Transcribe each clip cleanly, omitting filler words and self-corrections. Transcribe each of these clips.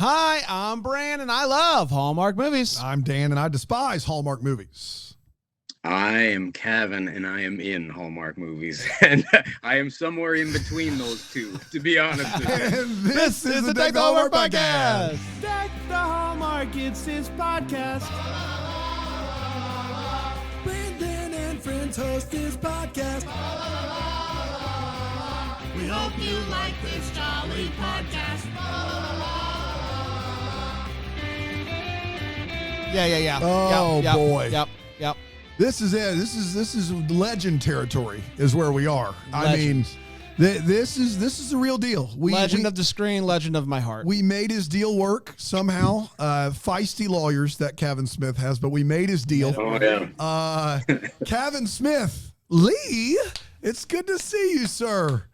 Hi, I'm Brandon. I love Hallmark movies. I'm Dan, and I despise Hallmark movies. I am Kavan, and I am in Hallmark movies, and I am somewhere in between those two, to be honest with you. And this is the Deck the Hallmark podcast. Deck the Hallmark, it's his podcast. Brandon and friends host this podcast. We hope you like this jolly podcast. Yeah. Oh, boy. Yep. This is it. This is legend territory. Is where we are. Legends. I mean, this is the real deal. Legend of the screen, legend of my heart. We made his deal work somehow. Feisty lawyers that Kavan Smith has, but we made his deal. Oh, yeah. Kavan Smith, Lee, it's good to see you, sir.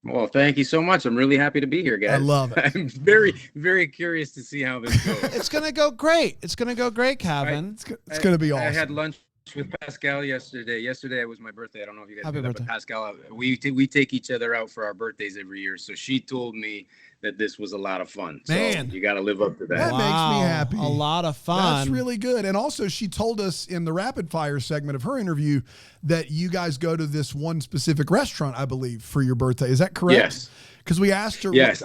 Well, thank you so much. I'm really happy to be here, guys. I love it. I'm very, very curious to see how this goes. It's gonna go great. It's gonna go great, Kavan. It's going to be awesome. I had lunch with Pascal yesterday. Yesterday was my birthday. I don't know if you guys Happy knew that, birthday. but Pascal, we take each other out for our birthdays every year. So she told me that this was a lot of fun. Man. So you got to live up to that. That makes me happy. A lot of fun. That's really good. And also, she told us in the rapid fire segment of her interview that you guys go to this one specific restaurant, I believe, for your birthday. Is that correct? Yes. Because we asked her. Yes,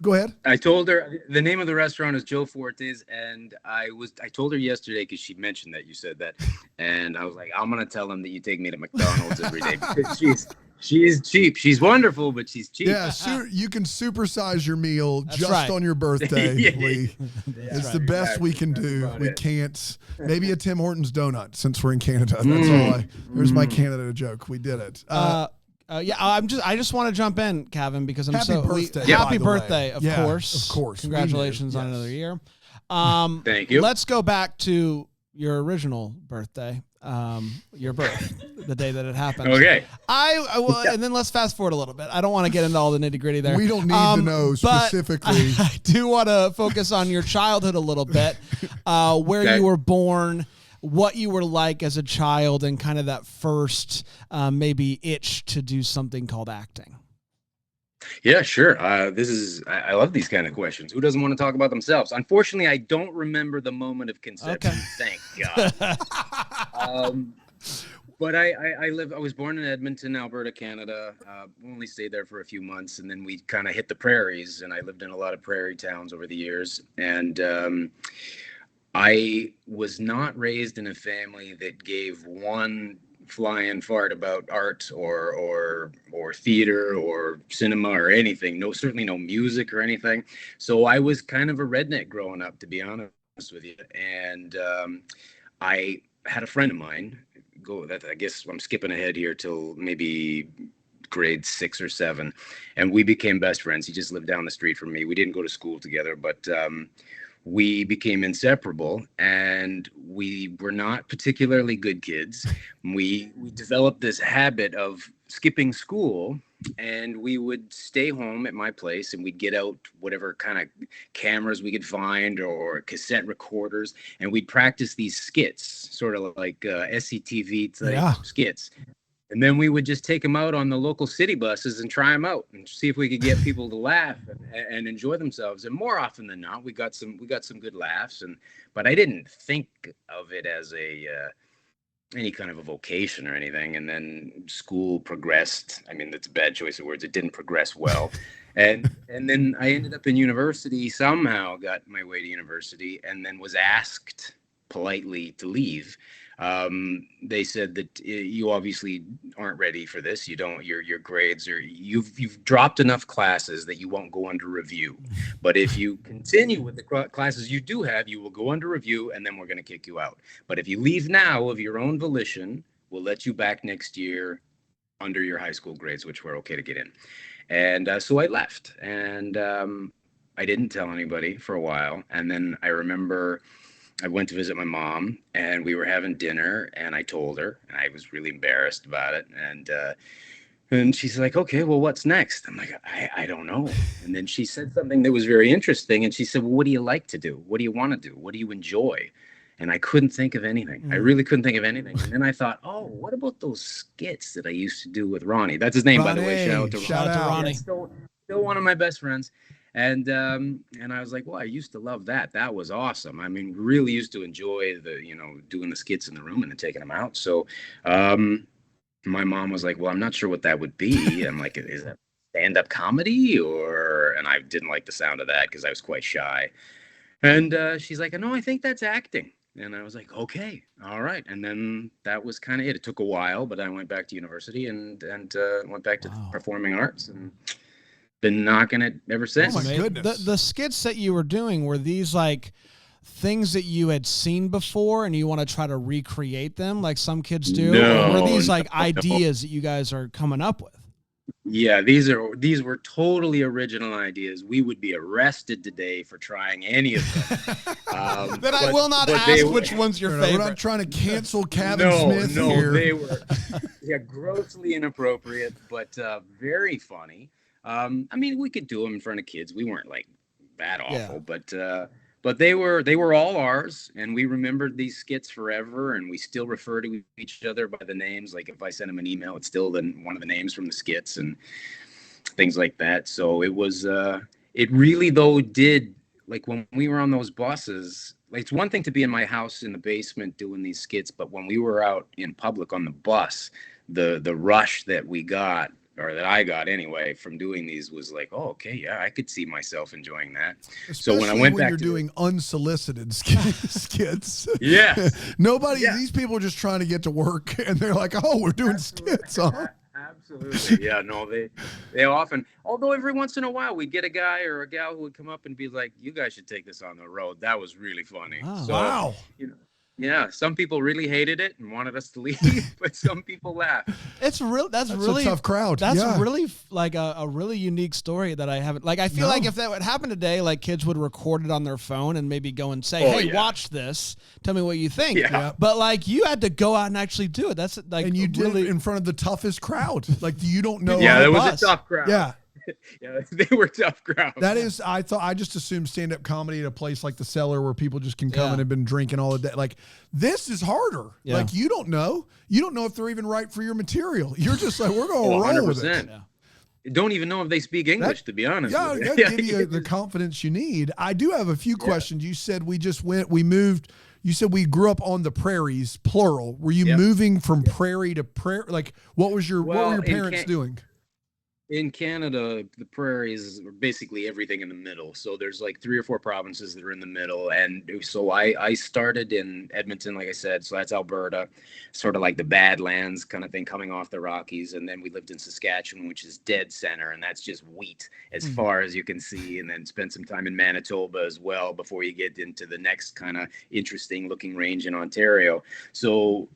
Go ahead. I told her the name of the restaurant is Joe Forte's, and I told her yesterday because she mentioned that you said that, and I was like, I'm gonna tell him that you take me to McDonald's every day because she is cheap. She's wonderful, but she's cheap. Yeah, you can supersize your meal just right. on your birthday, Yeah. Lee. It's the best we can do. That's We about it. can't. Maybe a Tim Hortons donut since we're in Canada. That's all. There's my Canada joke. We did it. I just want to jump in, Kavan, because I'm Happy birthday, by happy the way. birthday, of Yeah, course. of course. We Congratulations knew. on Yes. another year. Thank you. Let's go back to your original birthday, your birth, the day that it happened. Okay. And then let's fast forward a little bit. I don't want to get into all the nitty gritty there. We don't need to know but specifically. I do want to focus on your childhood a little bit, where Okay. you were born, what you were like as a child, and kind of that first maybe itch to do something called acting. Yeah, sure. I love these kind of questions. Who doesn't want to talk about themselves? Unfortunately, I don't remember the moment of conception. Okay. Thank God. But I was born in Edmonton, Alberta, Canada. Only stayed there for a few months, and then we kind of hit the prairies. And I lived in a lot of prairie towns over the years. And I was not raised in a family that gave one flying fart about art or theater or cinema or anything. No, certainly no music or anything. So I was kind of a redneck growing up, to be honest with you. And I had a friend of mine I guess I'm skipping ahead here till maybe grade 6 or 7, and we became best friends. He just lived down the street from me. We didn't go to school together, but we became inseparable, and we were not particularly good kids. We developed this habit of skipping school, and we would stay home at my place, and we'd get out whatever kind of cameras we could find or cassette recorders, and we'd practice these skits, sort of like SCTV type skits. And then we would just take them out on the local city buses and try them out and see if we could get people to laugh and enjoy themselves. And more often than not, we got some good laughs. But I didn't think of it as any kind of a vocation or anything. And then school progressed. I mean, that's a bad choice of words. It didn't progress well. And then I ended up in university, somehow got my way to university, and then was asked politely to leave. They said that you obviously aren't ready for this. You don't. Your grades are. You've dropped enough classes that you won't go under review. But if you continue with the classes you do have, you will go under review, and then we're going to kick you out. But if you leave now of your own volition, we'll let you back next year under your high school grades, which were okay to get in. And so I left, and I didn't tell anybody for a while. And then I remember I went to visit my mom, and we were having dinner, and I told her, and I was really embarrassed about it. And she's like, okay, well, what's next? I'm like, I don't know. And then she said something that was very interesting. And she said, well, what do you like to do? What do you want to do? What do you enjoy? And I couldn't think of anything. I really couldn't think of anything. And then I thought, oh, what about those skits that I used to do with Ronnie? That's his name, by the way. Shout out to Ronnie. Ronnie. Yeah, still one of my best friends. And I was like, well, I used to love that. That was awesome. I mean, really used to enjoy doing the skits in the room and then taking them out. So my mom was like, well, I'm not sure what that would be. I'm like, is that stand-up comedy? And I didn't like the sound of that because I was quite shy. And she's like, no, I think that's acting. And I was like, okay, all right. And then that was kind of it. It took a while, but I went back to university and went back to performing arts and been knocking it ever since. Oh my goodness. The skits that you were doing, were these like things that you had seen before and you want to try to recreate them like some kids do? No, or were these like ideas that you guys are coming up with? Yeah, these were totally original ideas. We would be arrested today for trying any of them. Then I will not ask which one's your favorite. We're not trying to cancel Kavan Smith no, here. They were grossly inappropriate, but very funny. I mean, we could do them in front of kids. We weren't like that awful, but they were all ours, and we remembered these skits forever, and we still refer to each other by the names. Like if I send them an email, it's still one of the names from the skits and things like that. So it was, it really though did, like when we were on those buses, like it's one thing to be in my house in the basement doing these skits, but when we were out in public on the bus, the rush that we got, or that I got anyway, from doing these was like, oh, okay, yeah, I could see myself enjoying that. Especially so when I went back you're to doing unsolicited skits. Yeah. These people are just trying to get to work and they're like, oh, we're doing skits, huh? Absolutely. Yeah, no, they often, although every once in a while we'd get a guy or a gal who would come up and be like, you guys should take this on the road. That was really funny. Oh, so, wow. Yeah, some people really hated it and wanted us to leave, but some people laughed. That's really a tough crowd. That's Yeah. really like a really unique story that I haven't. Like I feel like if that would happen today, like kids would record it on their phone and maybe go and say, "Hey, watch this. Tell me what you think." Yeah. But like you had to go out and actually do it. That's like And you did really it in front of the toughest crowd. Like you don't know. Yeah, on that the was bus. a tough crowd. Yeah. Yeah, they were tough crowds. That is, I just assumed stand-up comedy at a place like the Cellar where people just can come and have been drinking all the day. Like this is harder. Yeah. Like you don't know if they're even right for your material. You're just like, we're going to roll with it. Don't even know if they speak English, to be honest. Yeah, with you. that give you the confidence you need. I do have a few questions. You said we moved. You said we grew up on the prairies, plural. Were you moving from prairie to prairie? Like what were your parents doing? In Canada, the prairies are basically everything in the middle. So there's like 3 or 4 provinces that are in the middle. And so I started in Edmonton, like I said, so that's Alberta, sort of like the Badlands kind of thing coming off the Rockies. And then we lived in Saskatchewan, which is dead center. And that's just wheat as far as you can see. And then spent some time in Manitoba as well before you get into the next kind of interesting looking range in Ontario. So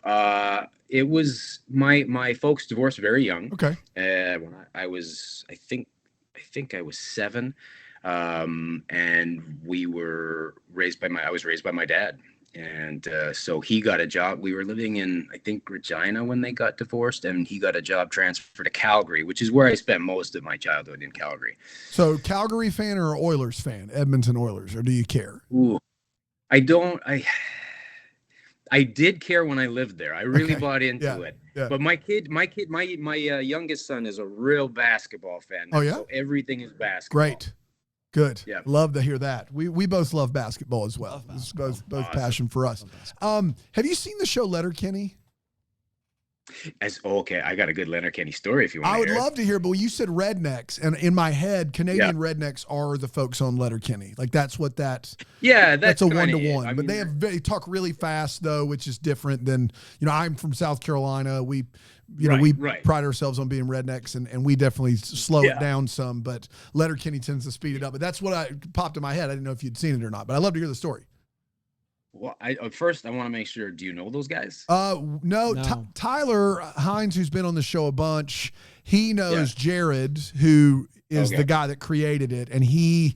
it was my folks divorced very young. Okay. When I think I was 7, and I was raised by my dad, and so he got a job. We were living in I think Regina when they got divorced, and he got a job transfer to Calgary, which is where I spent most of my childhood in Calgary. So Calgary fan or Oilers fan, Edmonton Oilers, or do you care? Ooh, I did care when I lived there. I really bought into it. Yeah. But my youngest son is a real basketball fan now, so everything is basketball. Great. Good. Yeah. Love to hear that. We both love basketball as well. It's both passion for us. Have you seen the show Letterkenny? I got a good Letterkenny story if you want to hear. I would love to hear, but you said rednecks, and in my head, Canadian rednecks are the folks on Letterkenny. Like that's what that's a 1-to-1. But they talk really fast though, which is different than I'm from South Carolina. We pride ourselves on being rednecks, and we definitely slow it down some. But Letterkenny tends to speed it up. But that's what popped in my head. I didn't know if you'd seen it or not, but I'd love to hear the story. Well, first I want to make sure. Do you know those guys? No. Tyler Hines, who's been on the show a bunch, he knows Jared, who is the guy that created it, and he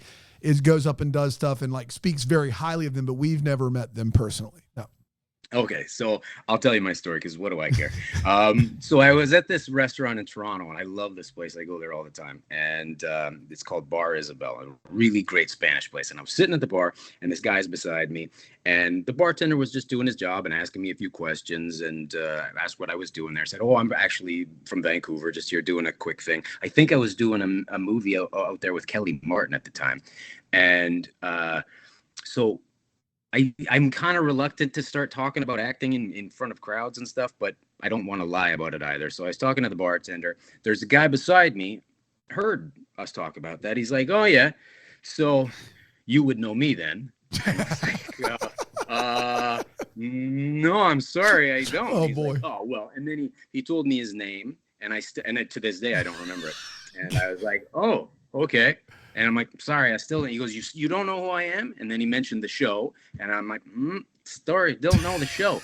goes up and does stuff and like speaks very highly of them, but we've never met them personally. No. Okay, so I'll tell you my story because what do I care? So I was at this restaurant in Toronto, and I love this place. I go there all the time, and it's called Bar Isabel, a really great Spanish place. And I was sitting at the bar, and this guy's beside me, and the bartender was just doing his job and asking me a few questions, and asked what I was doing there. I said, "Oh, I'm actually from Vancouver, just here doing a quick thing. I think I was doing a movie out there with Kelly Martin at the time," and so. I'm kind of reluctant to start talking about acting in front of crowds and stuff, but I don't want to lie about it either. So I was talking to the bartender. There's a guy beside me, heard us talk about that. He's like, "Oh, yeah, so you would know me then." No, I'm sorry, I don't. Oh, He's boy. like, "Oh, well." And then he told me his name, and to this day, I don't remember it. And I was like, "Oh, okay." And I'm like, "Sorry, I still don't." He goes, you don't know who I am?" And then he mentioned the show, and I'm like, "Story, don't know the show."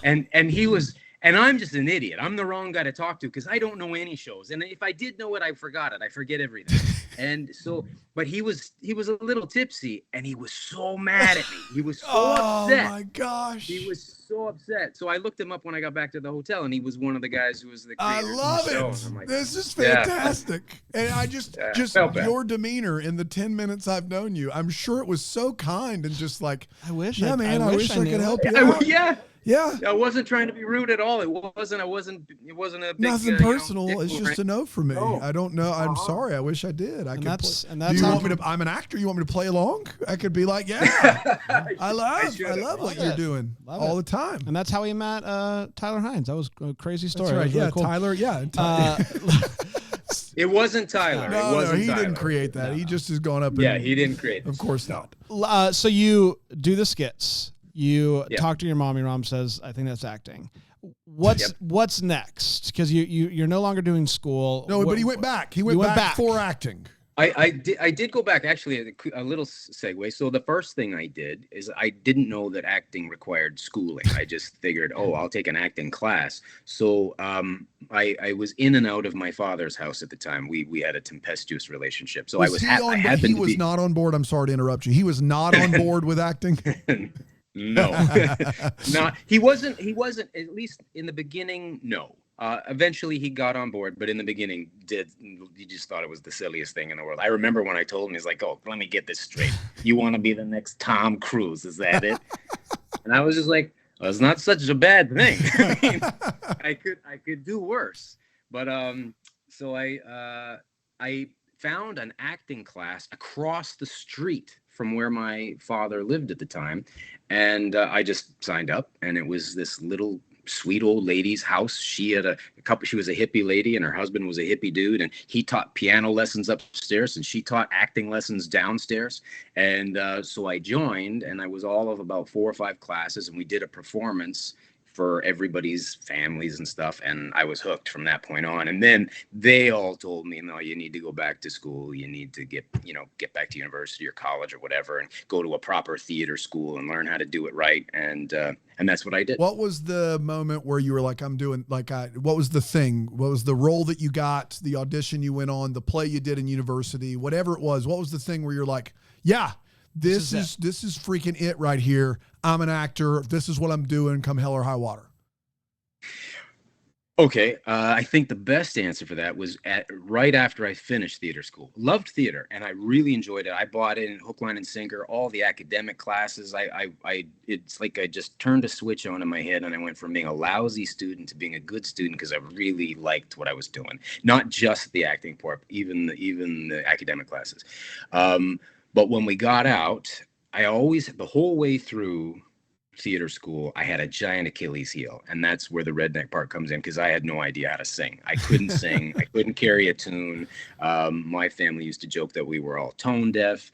And he was, and I'm just an idiot. I'm the wrong guy to talk to because I don't know any shows. And if I did know it, I forgot it. I forget everything. And so, but he was a little tipsy, and he was so mad at me. He was so upset. Oh my gosh. He was so upset. So I looked him up when I got back to the hotel, and he was one of the guys who was the I creator love of the show. it. I'm like, This is fantastic. Yeah. And I just felt bad. your demeanor in the 10 minutes I've known you, I'm sure it was so kind and just like, I wish. yeah, man, I wish I knew could help it. you out. Yeah. I wasn't trying to be rude at all. It wasn't a big, nothing personal. It's dick just a no for me. No. I don't know. I'm sorry. I wish I did. And that's that's Do you how- want me to? I'm an actor. You want me to play along? I could be like, yeah. I love what you're doing all the time. And that's how he met Tyler Hines. That was a crazy story. That's right. That was really Yeah, cool. Tyler. Yeah. It wasn't Tyler. No, he Tyler. didn't create that. No. He just has gone up. Yeah, and, he didn't create Of course not. So you do the skits. You Yeah. talk to your mom. Your mom says, "I think that's acting." What's next? Because you're no longer doing school. No, but he went back. He went back for acting. I did go back, actually, a little segue. So the first thing I did is I didn't know that acting required schooling. I just figured, I'll take an acting class. So I was in and out of my father's house at the time. We had a tempestuous relationship. So He was not on board. I'm sorry to interrupt you. He was not on board with acting. No, not he wasn't, at least in the beginning. No. Eventually he got on board, but in the beginning he just thought it was the silliest thing in the world. I remember when I told him, he's like, "Oh, let me get this straight. You want to be the next Tom Cruise? Is that it?" And I was just like, well, it's not such a bad thing. I mean, I could do worse. But so I found an acting class across the street from where my father lived at the time, and I just signed up, and it was this little sweet old lady's house. She had she was a hippie lady, and her husband was a hippie dude, and he taught piano lessons upstairs, and she taught acting lessons downstairs. And so I joined, and I was all of about 4 or 5 classes, and we did a performance for everybody's families and stuff, and I was hooked from that point on. And then they all told me, "No, you need to go back to school. You need to get back to university or college or whatever, and go to a proper theater school and learn how to do it right." And that's what I did. What was the moment where you were like, what was the thing? What was the role that you got, the audition you went on, the play you did in university, whatever it was? What was the thing where you're like, yeah, this is freaking it right here. I'm an actor. This is what I'm doing, come hell or high water. Okay, I think the best answer for that was right after I finished theater school. Loved theater, and I really enjoyed it. I bought in hook, line, and sinker, all the academic classes. It's like I just turned a switch on in my head, and I went from being a lousy student to being a good student because I really liked what I was doing. Not just the acting part, even the academic classes. But when we got out, the whole way through theater school, I had a giant Achilles heel, and that's where the redneck part comes in, because I had no idea how to sing. I couldn't sing. I couldn't carry a tune. My family used to joke that we were all tone deaf.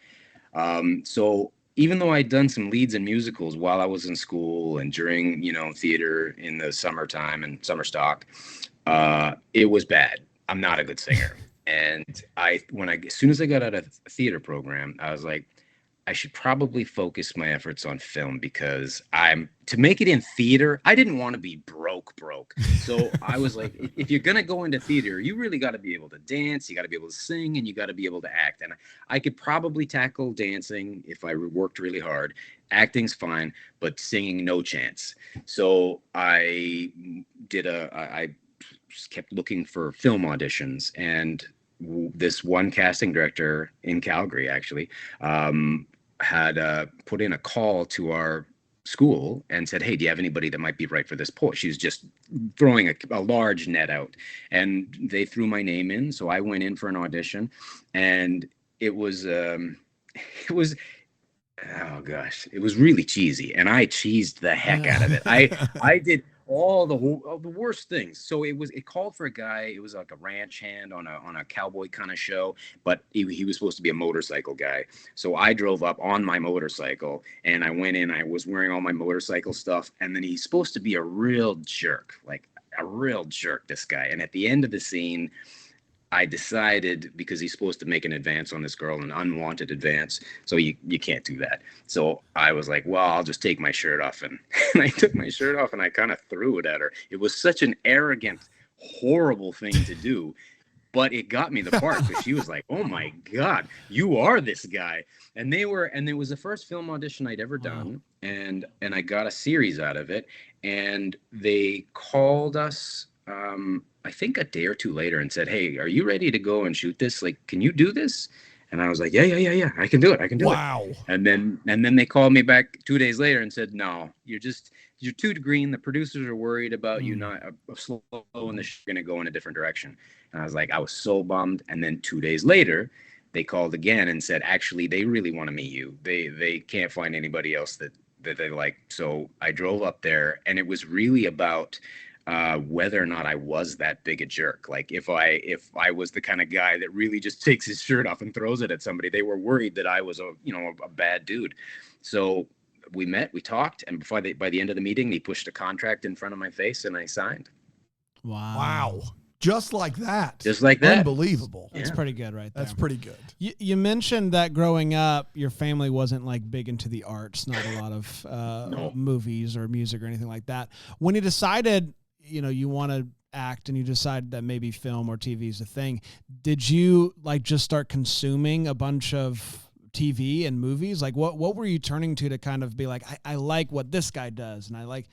So even though I'd done some leads in musicals while I was in school and during, theater in the summertime and summer stock, it was bad. I'm not a good singer. And as soon as I got out of a theater program, I was like, I should probably focus my efforts on film, because to make it in theater, I didn't want to be broke. So I was like, if you're going to go into theater, you really got to be able to dance, you got to be able to sing, and you got to be able to act. And I could probably tackle dancing if I worked really hard. Acting's fine, but singing, no chance. So I just kept looking for film auditions, and this one casting director in Calgary actually had put in a call to our school and said, hey, do you have anybody that might be right for this post? She was just throwing a large net out, and they threw my name in. So I went in for an audition, and it was oh gosh, it was really cheesy, and I cheesed the heck out of it. I did all the worst things. So it called for a guy. It was like a ranch hand on a cowboy kind of show, but he was supposed to be a motorcycle guy. So I drove up on my motorcycle, and I went in. I was wearing all my motorcycle stuff, and then he's supposed to be a real jerk, this guy. And at the end of the scene, I decided, because he's supposed to make an advance on this girl, an unwanted advance, so you can't do that. So I was like, well, I'll just take my shirt off, and I took my shirt off and I kind of threw it at her. It was such an arrogant, horrible thing to do, but it got me the part, because she was like, oh my God, you are this guy. And it was the first film audition I'd ever done, and I got a series out of it, and they called us I think a day or two later and said, hey, are you ready to go and shoot this? Like, can you do this? And I was like, yeah, I can do it. Wow. And then they called me back 2 days later and said, no, you're too green. The producers are worried about you not slow, and this is going to go in a different direction. And I was like, I was so bummed. And then 2 days later, they called again and said, actually, they really want to meet you. They can't find anybody else that they like. So I drove up there, and it was really about whether or not I was that big a jerk. Like if I was the kind of guy that really just takes his shirt off and throws it at somebody. They were worried that I was a bad dude. So we met, we talked, and by the end of the meeting, he pushed a contract in front of my face, and I signed. Wow. Just like that. Unbelievable. That's pretty good right there. That's pretty good. You mentioned that growing up, your family wasn't like big into the arts, not a lot of movies or music or anything like that. When you decided, you want to act and you decided that maybe film or TV is a thing, did you like just start consuming a bunch of TV and movies? Like what were you turning to kind of be like, I like what this guy does, and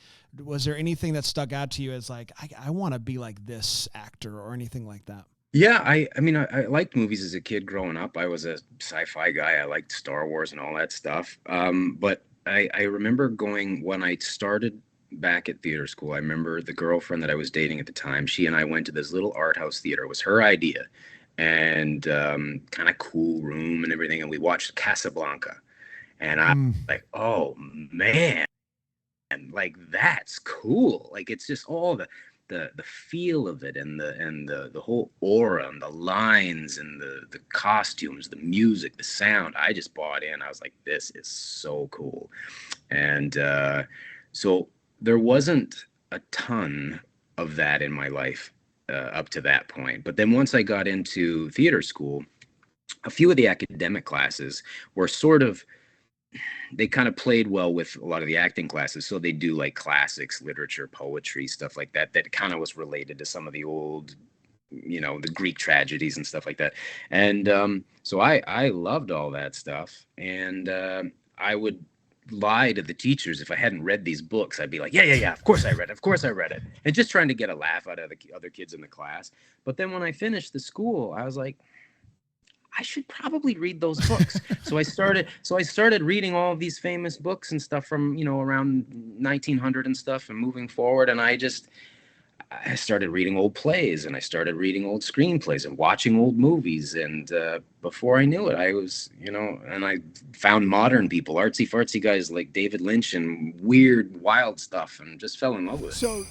was there anything that stuck out to you as like, I want to be like this actor or anything like that? Yeah, I mean, I liked movies as a kid growing up. I was a sci-fi guy. I liked Star Wars and all that stuff. But I remember when I started back at theater school, I remember the girlfriend that I was dating at the time, she and I went to this little art house theater. It was her idea, and kind of cool room and everything. And we watched Casablanca, and I'm like, oh man, and like, that's cool. Like, it's just all the feel of it, and the whole aura and the lines and the costumes, the music, the sound. I just bought in. I was like, this is so cool. And so there wasn't a ton of that in my life up to that point. But then once I got into theater school, a few of the academic classes were they kind of played well with a lot of the acting classes. So they do like classics, literature, poetry, stuff like that kind of was related to some of the old, the Greek tragedies and stuff like that. And so I loved all that stuff. And I would lie to the teachers if I hadn't read these books. I'd be like, yeah, of course I read it, and just trying to get a laugh out of the other kids in the class. But then when I finished the school, I was like, I should probably read those books. So I started reading all of these famous books and stuff from around 1900 and stuff, and moving forward. And I started reading old plays, and I started reading old screenplays and watching old movies. And before I knew it, I was, and I found modern people, artsy fartsy guys like David Lynch and weird, wild stuff, and just fell in love with it.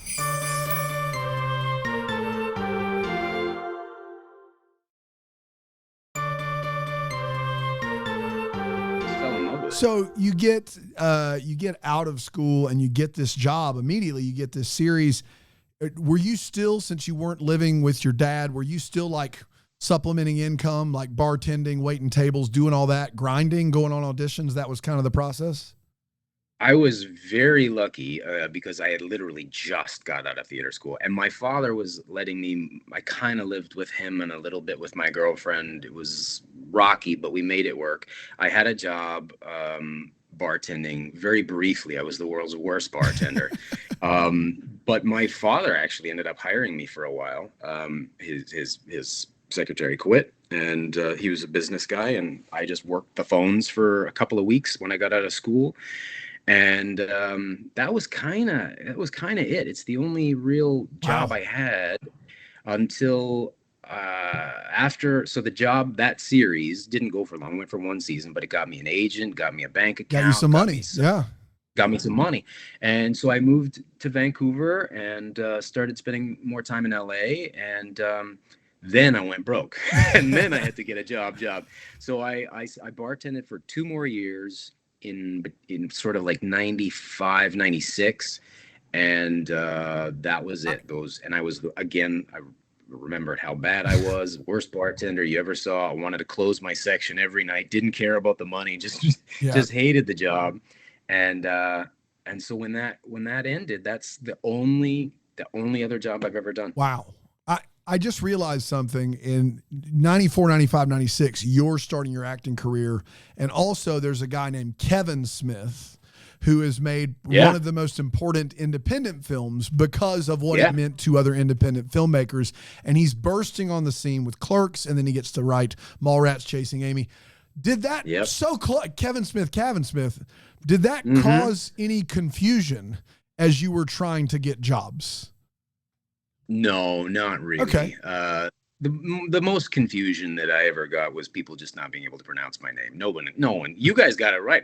So you get out of school and you get this job immediately. You get this series. Were you still, since you weren't living with your dad, were you still like supplementing income, like bartending, waiting tables, doing all that, grinding, going on auditions? That was kind of the process? I was very lucky because I had literally just got out of theater school, and my father was letting me. I kind of lived with him and a little bit with my girlfriend. It was rocky, but we made it work. I had a job bartending very briefly. I was the world's worst bartender, but my father actually ended up hiring me for a while. His secretary quit, and he was a business guy, and I just worked the phones for a couple of weeks when I got out of school. And that was kind of it. It's the only real job I had until after. So the job, that series didn't go for long. Went for one season, but it got me an agent, got me a bank account, got you some money. Got me some money. And so I moved to Vancouver and started spending more time in LA. And then I went broke, and then I had to get a job. So I bartended for 2 more years. In sort of like 95, 96. And that was it. And I was, again, I remembered how bad I was. Worst bartender you ever saw. I wanted to close my section every night. Didn't care about the money. Just hated the job. And so when that ended, that's the only other job I've ever done. Wow. I just realized something in 94, 95, 96, you're starting your acting career. And also there's a guy named Kavan Smith who has made one of the most important independent films because of what it meant to other independent filmmakers. And he's bursting on the scene with Clerks, and then he gets to write Mallrats Chasing Amy. Did that Kavan Smith, did that cause any confusion as you were trying to get jobs? No, not really. Okay. The most confusion that I ever got was people just not being able to pronounce my name. No one. You guys got it right.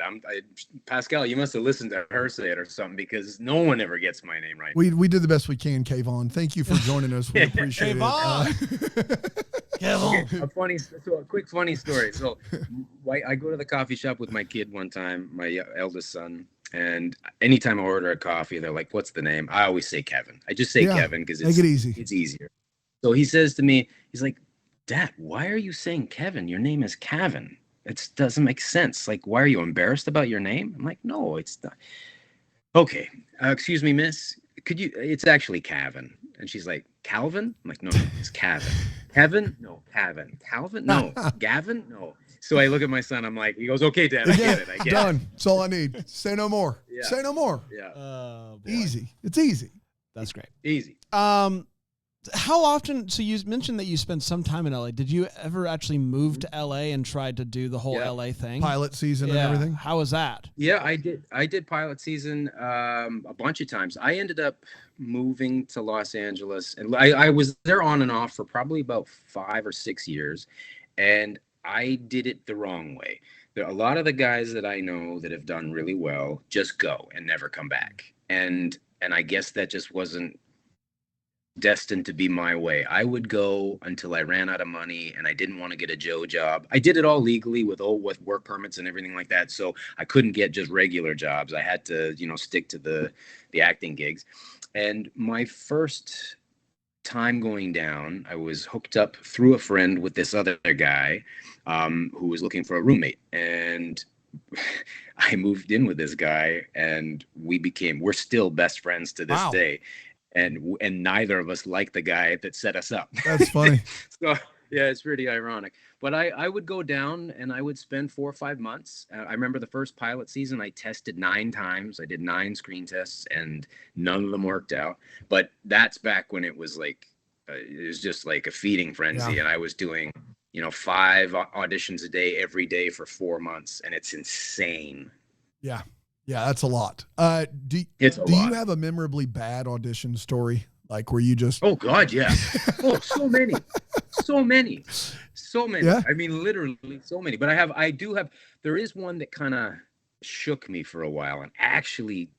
Pascal, you must have listened to her say it or something, because no one ever gets my name right. We did the best we can, Kavan. Thank you for joining us. We appreciate it. Kavan. A quick funny story. So I go to the coffee shop with my kid one time, my eldest son. And anytime I order a coffee, they're like, "What's the name?" I always say Kevin. I just say Kevin because it's easy. It's easier. So he says to me, he's like, "Dad, why are you saying Kevin? Your name is Kavan. It doesn't make sense. Like, why are you embarrassed about your name?" I'm like, "No, it's not." Okay, excuse me, miss. It's actually Kavan. And she's like, "Calvin?" I'm like, "No, it's Kavan." Kevin? No, Kavan. Calvin? No. Gavin? No. So I look at my son. I'm like, he goes, "Okay, Dad, I get it. I get done. it. That's all I need. Say no more. Yeah. Say no more. Yeah. Easy. It's easy. That's great. Easy. How often? So you mentioned that you spent some time in LA. Did you ever actually move to LA and try to do the whole LA thing? Pilot season and everything? How was that? Yeah, I did pilot season a bunch of times. I ended up moving to Los Angeles, and I was there on and off for probably about 5 or 6 years, and I did it the wrong way. There are a lot of the guys that I know that have done really well just go and never come back. And I guess that just wasn't destined to be my way. I would go until I ran out of money, and I didn't want to get a Joe job. I did it all legally with work permits and everything like that. So I couldn't get just regular jobs. I had to, stick to the acting gigs. And my first time going down, I was hooked up through a friend with this other guy who was looking for a roommate. And I moved in with this guy, and we're still best friends to this day. And neither of us liked the guy that set us up. That's funny. So yeah, it's pretty ironic. But I would go down and I would spend 4 or 5 months. I remember the first pilot season, I tested 9 times. I did 9 screen tests, and none of them worked out. But that's back when it was like, it was just like a feeding frenzy. And I was doing, 5 auditions a day, every day for 4 months. And it's insane. Yeah. Yeah, that's a lot. Do you have a memorably bad audition story? Like where you just... Oh, God, yeah. Oh, so many. Yeah. I mean, literally so many. But there is one that kind of shook me for a while and actually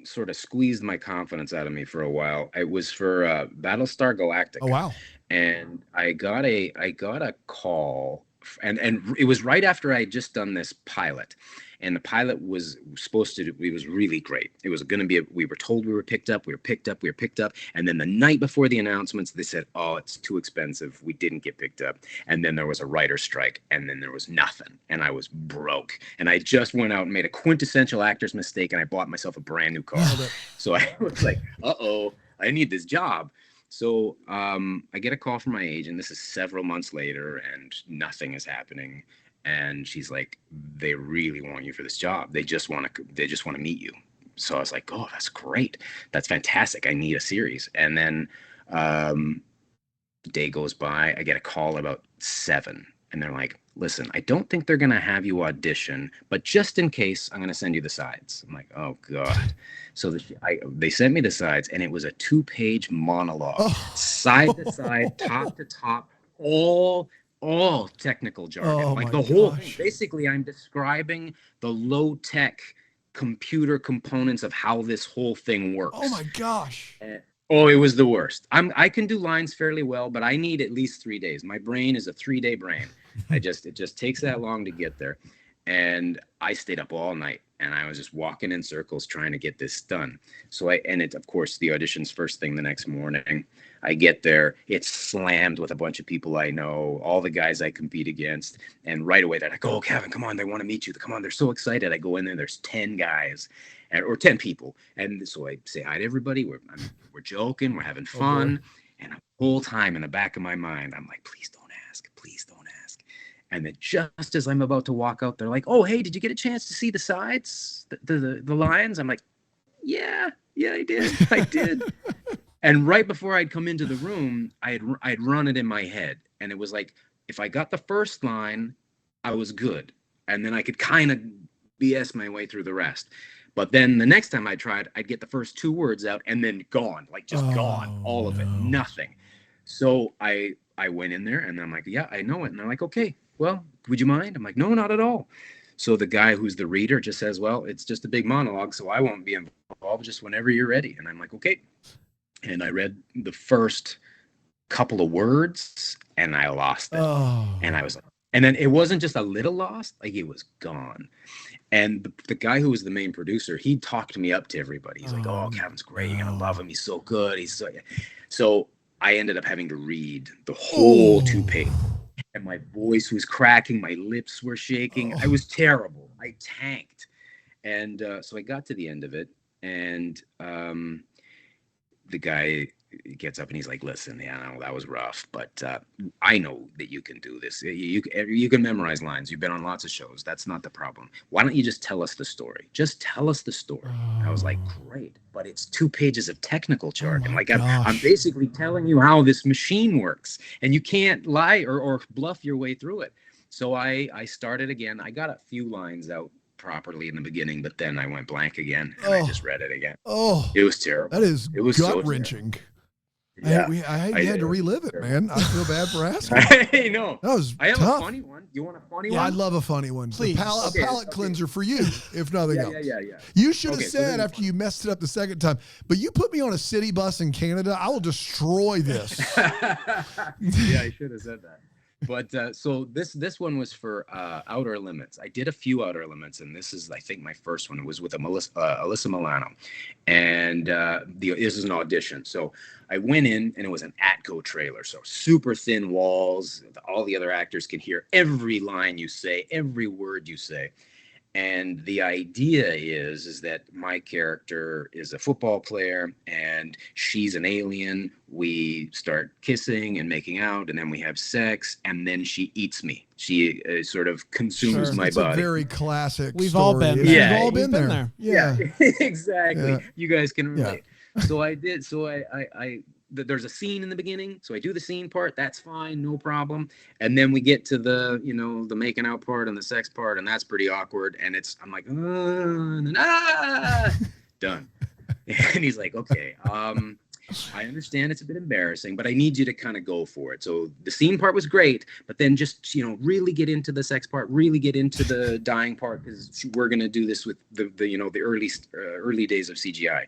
sort of squeezed my confidence out of me for a while. It was for Battlestar Galactica. Oh, wow. and I got a call, and it was right after I had just done this pilot, and the pilot was supposed to, it was really great. It was going to be, we were told we were picked up, and then the night before the announcements, they said, oh, it's too expensive, we didn't get picked up. And then there was a writer's strike, and then there was nothing, and I was broke, and I just went out and made a quintessential actor's mistake, and I bought myself a brand new car. So I was like, uh-oh, I need this job. So I get a call from my agent. This is several months later, and nothing is happening. And she's like, they really want you for this job. They just want to meet you. So I was like, oh, that's great. That's fantastic. I need a series. And then the day goes by. I get a call about 7, and they're like, listen, I don't think they're going to have you audition, but just in case, I'm going to send you the sides. I'm like, oh, God. So they sent me the sides, and it was a 2-page monologue, side to side, top to top, all technical jargon, like the whole thing. Basically, I'm describing the low-tech computer components of how this whole thing works. Oh, my gosh. It was the worst. I can do lines fairly well, but I need at least 3 days. My brain is a 3-day brain. It just takes that long to get there. And I stayed up all night, and I was just walking in circles trying to get this done. So of course, the audition's first thing the next morning. I get there, it's slammed with a bunch of people I know, all the guys I compete against. And right away, they're like, oh, Kevin, come on, they want to meet you. Come on, they're so excited. I go in there, there's 10 guys or 10 people. And so I say hi to everybody. We're joking, we're having fun. And the whole time in the back of my mind, I'm like, please don't ask. And then just as I'm about to walk out, they're like, oh, hey, did you get a chance to see the sides, the lines? I'm like, yeah, I did. And right before I'd come into the room, I'd run it in my head. And it was like, if I got the first line, I was good. And then I could kind of BS my way through the rest. But then the next time I tried, I'd get the first 2 words out and then gone, like just gone, all of it, nothing. So I went in there, and I'm like, yeah, I know it. And they're like, okay, well, would you mind? I'm like, no, not at all. So the guy who's the reader just says, well, it's just a big monologue, so I won't be involved, just whenever you're ready. And I'm like, okay. And I read the first couple of words, and I lost it. And I was like, and then it wasn't just a little lost, like it was gone. And the guy who was the main producer, he talked me up to everybody. He's like, oh, Kevin's great. You're going to love him. He's so good. So I ended up having to read the whole 2-page. And my voice was cracking. My lips were shaking. I was terrible. I tanked. And so I got to the end of it. And the guy gets up and he's like, listen, yeah, that was rough, but I know that you can do this. You can memorize lines. You've been on lots of shows. That's not the problem. Why don't you just tell us the story? Just tell us the story. I was like, great, but it's 2 pages of technical jargon. I'm basically telling you how this machine works, and you can't lie or bluff your way through it. So I started again. I got a few lines out properly in the beginning, but then I went blank again, and I just read it again. It was terrible. It was gut-wrenching. So yeah, I had to relive it, man. I feel bad for asking. I know. That was I have tough. a funny one. You want a funny one? one? Yeah, I'd love a funny one. Please. A palate cleanser for you, if nothing else. Yeah. You should have said after you messed it up the second time, but you put me on a city bus in Canada, I will destroy this. Yeah, I should have said that. But so this one was for Outer Limits. I did a few Outer Limits, and this is, I think, my first one. It was with Alyssa Milano, and this is an audition. So I went in, and it was an Atco trailer, so super thin walls. All the other actors can hear every line you say, every word you say. And the idea is that my character is a football player and she's an alien. We start kissing and making out, and then we have sex, and then she eats me. She sort of consumes my body. It's a very classic We've story. all been there. Yeah, we've all been there. Yeah, exactly. Yeah. You guys can relate. Yeah. So I did. So I there's a scene in the beginning, so I do the scene part. That's fine, no problem. And then we get to the the making out part and the sex part, and that's pretty awkward. And I'm like, done. And he's like, okay, I understand it's a bit embarrassing, but I need you to kind of go for it. So the scene part was great, but then just, really get into the sex part, really get into the dying part, because we're going to do this with the early days of CGI.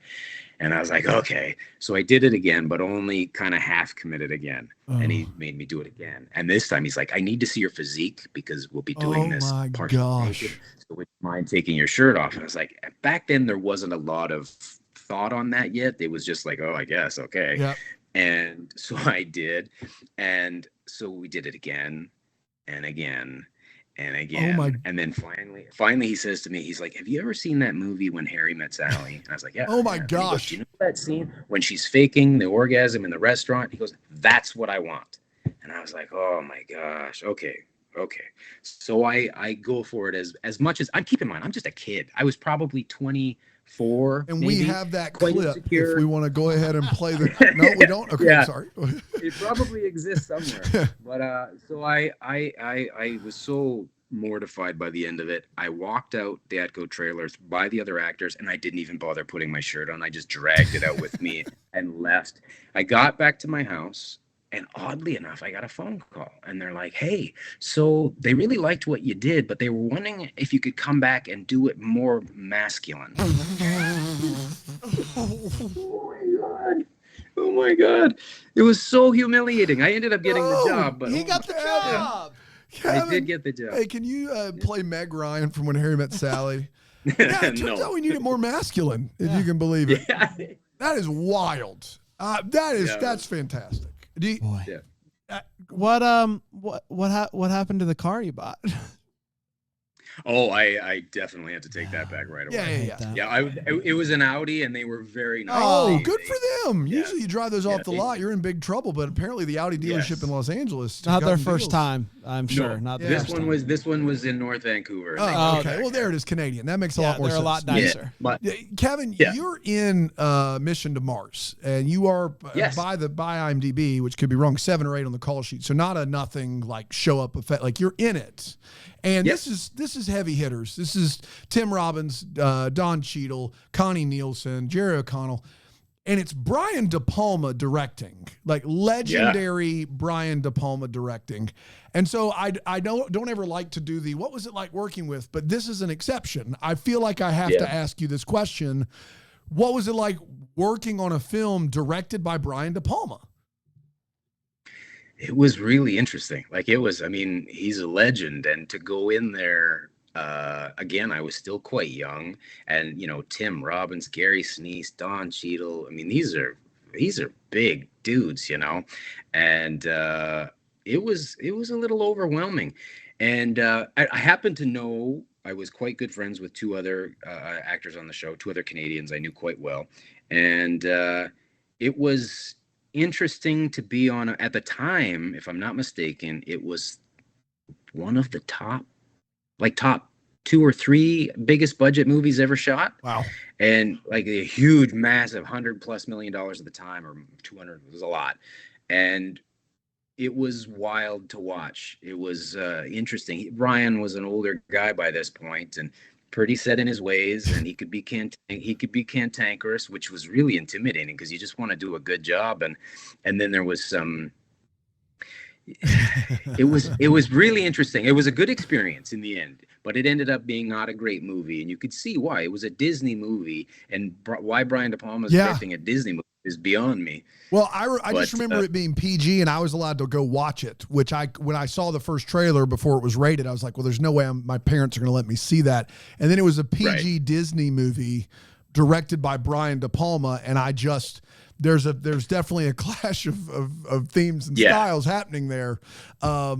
And I was like, okay. So I did it again, but only kind of half committed again. Oh. And he made me do it again. And this time he's like, I need to see your physique because we'll be doing this. Oh my gosh. Naked. So would you mind taking your shirt off? And I was like, back then there wasn't a lot of thought on that yet. It was just like, oh, I guess. Okay. Yep. And so I did. And so we did it again and again. And again, and then finally, he says to me, he's like, "Have you ever seen that movie When Harry Met Sally?" And I was like, "Yeah." Oh my gosh! gosh! Do you know that scene when she's faking the orgasm in the restaurant? He goes, "That's what I want." And I was like, "Oh my gosh! Okay." So I go for it as much as keep in mind, I'm just a kid. I was probably 24, and maybe, we have that clip insecure. If we want to go ahead and play the. No, we don't. Okay, yeah. Sorry. It probably exists somewhere. But so I was so mortified by the end of it. I walked out the Atco trailers by the other actors, and I didn't even bother putting my shirt on. I just dragged it out with me and left. I got back to my house, and oddly enough, I got a phone call, and they're like, "Hey, so they really liked what you did, but they were wondering if you could come back and do it more masculine." Oh my God. It was so humiliating. I ended up getting the job, but he got the job. Kevin, I did get the job. Hey, can you play Meg Ryan from When Harry Met Sally? Yeah, it turns out we need it more masculine, if you can believe it. Yeah. That is wild. That's fantastic. What happened to the car you bought? Oh, I definitely had to take that back right away. Yeah. It was an Audi, and they were very nice. Oh, good for them. Yeah. Usually you drive those off the lot, you're in big trouble. But apparently the Audi dealership in Los Angeles, not their first time, I'm sure. No, this one was in North Vancouver. Oh, okay. Well, there it is, Canadian. That makes a lot more sense. They're a lot nicer. But Kevin, you're in Mission to Mars, and you are by IMDb, which could be wrong, 7 or 8 on the call sheet. So not a nothing like show up effect. Like you're in it. And this is heavy hitters. This is Tim Robbins, Don Cheadle, Connie Nielsen, Jerry O'Connell, and it's Brian De Palma directing, like legendary Brian De Palma directing. And so I don't ever like to do what was it like working with, but this is an exception. I feel like I have to ask you this question. What was it like working on a film directed by Brian De Palma? It was really interesting. He's a legend, and to go in there, again, I was still quite young, and Tim Robbins, Gary Sinise, Don Cheadle. These are big dudes, and it was a little overwhelming. And I happen to know I was quite good friends with 2 other actors on the show, 2 other Canadians I knew quite well, and it was interesting to be on at the time, if I'm not mistaken, it was one of the top 2 or 3 biggest budget movies ever shot. Wow. And like a huge, massive $100+ million at the time, or 200 was a lot. And it was wild to watch. It was interesting. Brian was an older guy by this point, and pretty set in his ways, and he could be cantankerous, which was really intimidating because you just want to do a good job. And then there was some. It was really interesting. It was a good experience in the end, but it ended up being not a great movie, and you could see why. It was a Disney movie, and why Brian De Palma is directing a Disney movie is beyond me. Well, I just remember it being PG, and I was allowed to go watch it, which when I saw the first trailer before it was rated, I was like, well, there's no way my parents are going to let me see that. And then it was a PG Disney movie directed by Brian De Palma, and there's definitely a clash of themes and styles happening there. But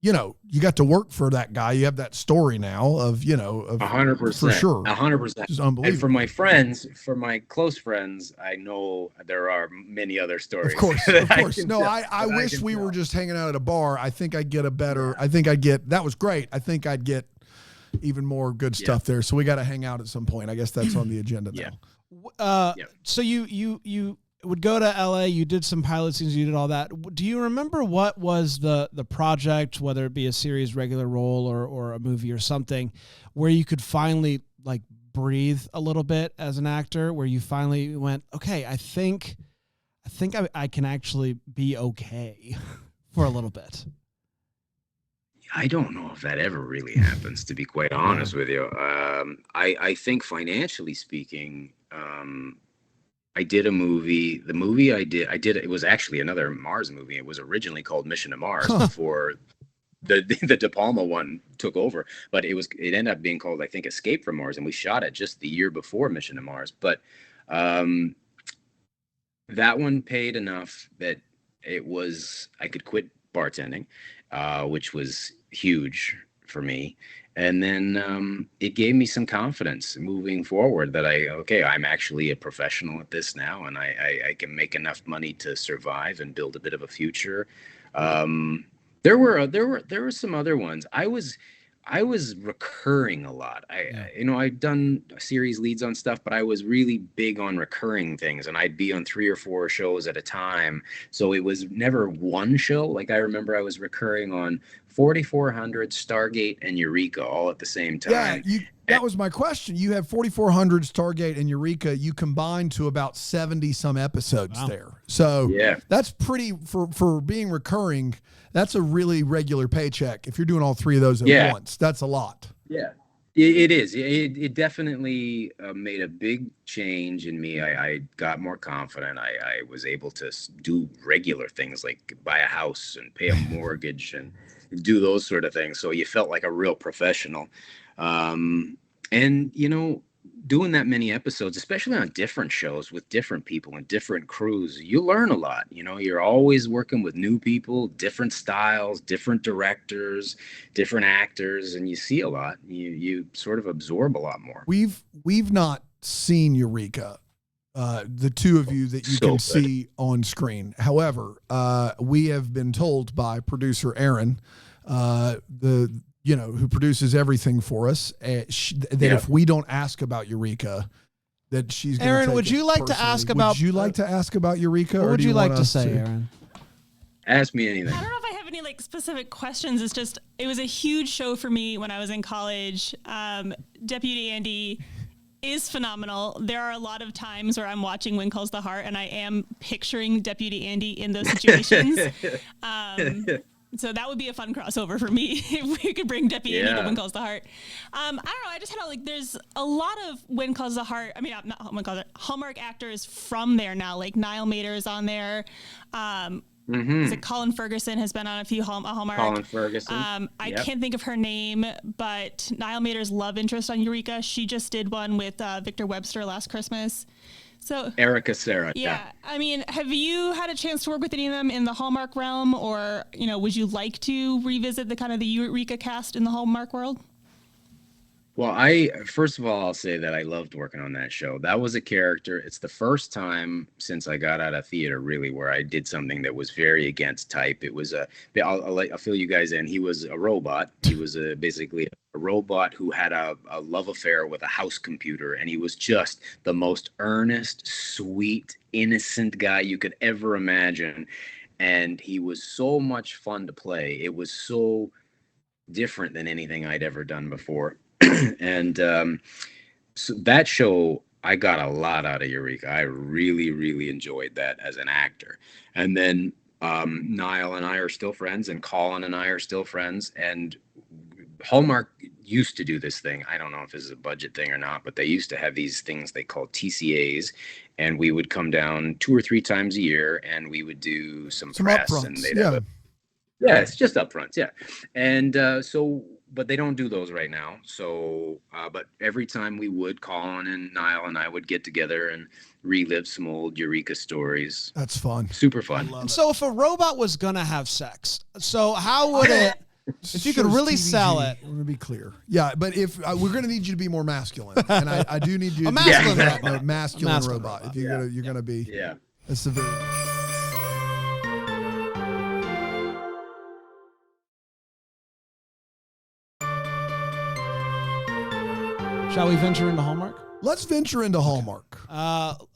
you got to work for that guy. You have that story now of 100%, for sure, 100%. It's unbelievable. And for my close friends, I know there are many other stories. Of course. No, I wish we were just hanging out at a bar. I think I'd get that was great. I think I'd get even more good stuff there. So we got to hang out at some point. I guess that's on the agenda now. So you would go to LA, you did some pilot scenes, you did all that. Do you remember what was the project, whether it be a series, regular role, or a movie or something, where you could finally like breathe a little bit as an actor, where you finally went, okay, I think I can actually be okay for a little bit? I don't know if that ever really happens, to be quite honest with you. I think financially speaking, I did a movie. The movie I did, it was actually another Mars movie. It was originally called Mission to Mars before the De Palma one took over, but it ended up being called, I think, Escape from Mars, and we shot it just the year before Mission to Mars. But that one paid enough that I could quit bartending, which was huge for me. And then it gave me some confidence moving forward that I'm actually a professional at this now, and I can make enough money to survive and build a bit of a future. There were some other ones. I was recurring a lot. I'd done series leads on stuff, but I was really big on recurring things, and I'd be on 3 or 4 shows at a time. So it was never one show. Like, I remember I was recurring on 4400, Stargate, and Eureka all at the same time. Yeah, that was my question. You have 4400, Stargate, and Eureka. You combined to about 70 some episodes there. So that's pretty, for being recurring, that's a really regular paycheck. If you're doing all 3 of those at once, that's a lot. Yeah, it is. It definitely made a big change in me. I got more confident. I was able to do regular things like buy a house and pay a mortgage and do those sort of things. So you felt like a real professional. And, doing that many episodes, especially on different shows with different people and different crews, you learn a lot. You're always working with new people, different styles, different directors, different actors, and you see a lot. You sort of absorb a lot more. We've not seen Eureka, the two of you that you can see on screen. However, we have been told by producer Aaron, who produces everything for us, if we don't ask about Eureka, that she's going to Aaron, would you like to ask about... Would you like to ask about Eureka? What would you like to say, Aaron? Ask me anything. I don't know if I have any specific questions. It's just, it was a huge show for me when I was in college. Deputy Andy is phenomenal. There are a lot of times where I'm watching When Calls the Heart and I am picturing Deputy Andy in those situations. So that would be a fun crossover for me if we could bring Deputy Andy to When Calls the Heart. I don't know. I just had there's a lot of When Calls the Heart. I mean, not When Calls the Heart, Hallmark actors from there now. Like Niall Mater is on there. Is it Colin Ferguson has been on a few Hallmark. Colin Ferguson. I can't think of her name, but Niall Mater's love interest on Eureka. She just did one with Victor Webster last Christmas. So Erica Sarah. Yeah. I mean, have you had a chance to work with any of them in the Hallmark realm, or, would you like to revisit the Eureka cast in the Hallmark world? Well, first of all, I'll say that I loved working on that show. That was a character. It's the first time since I got out of theater, really, where I did something that was very against type. It was I'll fill you guys in. He was a robot. He was basically a robot who had a love affair with a house computer, and he was just the most earnest, sweet, innocent guy you could ever imagine. And he was so much fun to play. It was so different than anything I'd ever done before. And so that show, I got a lot out of Eureka. I really, really enjoyed that as an actor. And then Niall and I are still friends, and Colin and I are still friends. And Hallmark used to do this thing. I don't know if this is a budget thing or not, but they used to have these things they called TCAs, and we would come down 2 or 3 times a year, and we would do some press. Upfronts, and they'd have it's just upfronts, And but they don't do those right now. So, but every time we would, Colin and Niall and I would get together and relive some old Eureka stories. That's fun. Super fun. So if a robot was going to have sex, so how would it, if you could really sell it? I'm going to be clear. Yeah, but if we're going to need you to be more masculine. And I do need you to masculine be robot. a masculine robot. If you're going to be. Yeah. That's the very... Shall we venture into Hallmark? Let's venture into Hallmark. What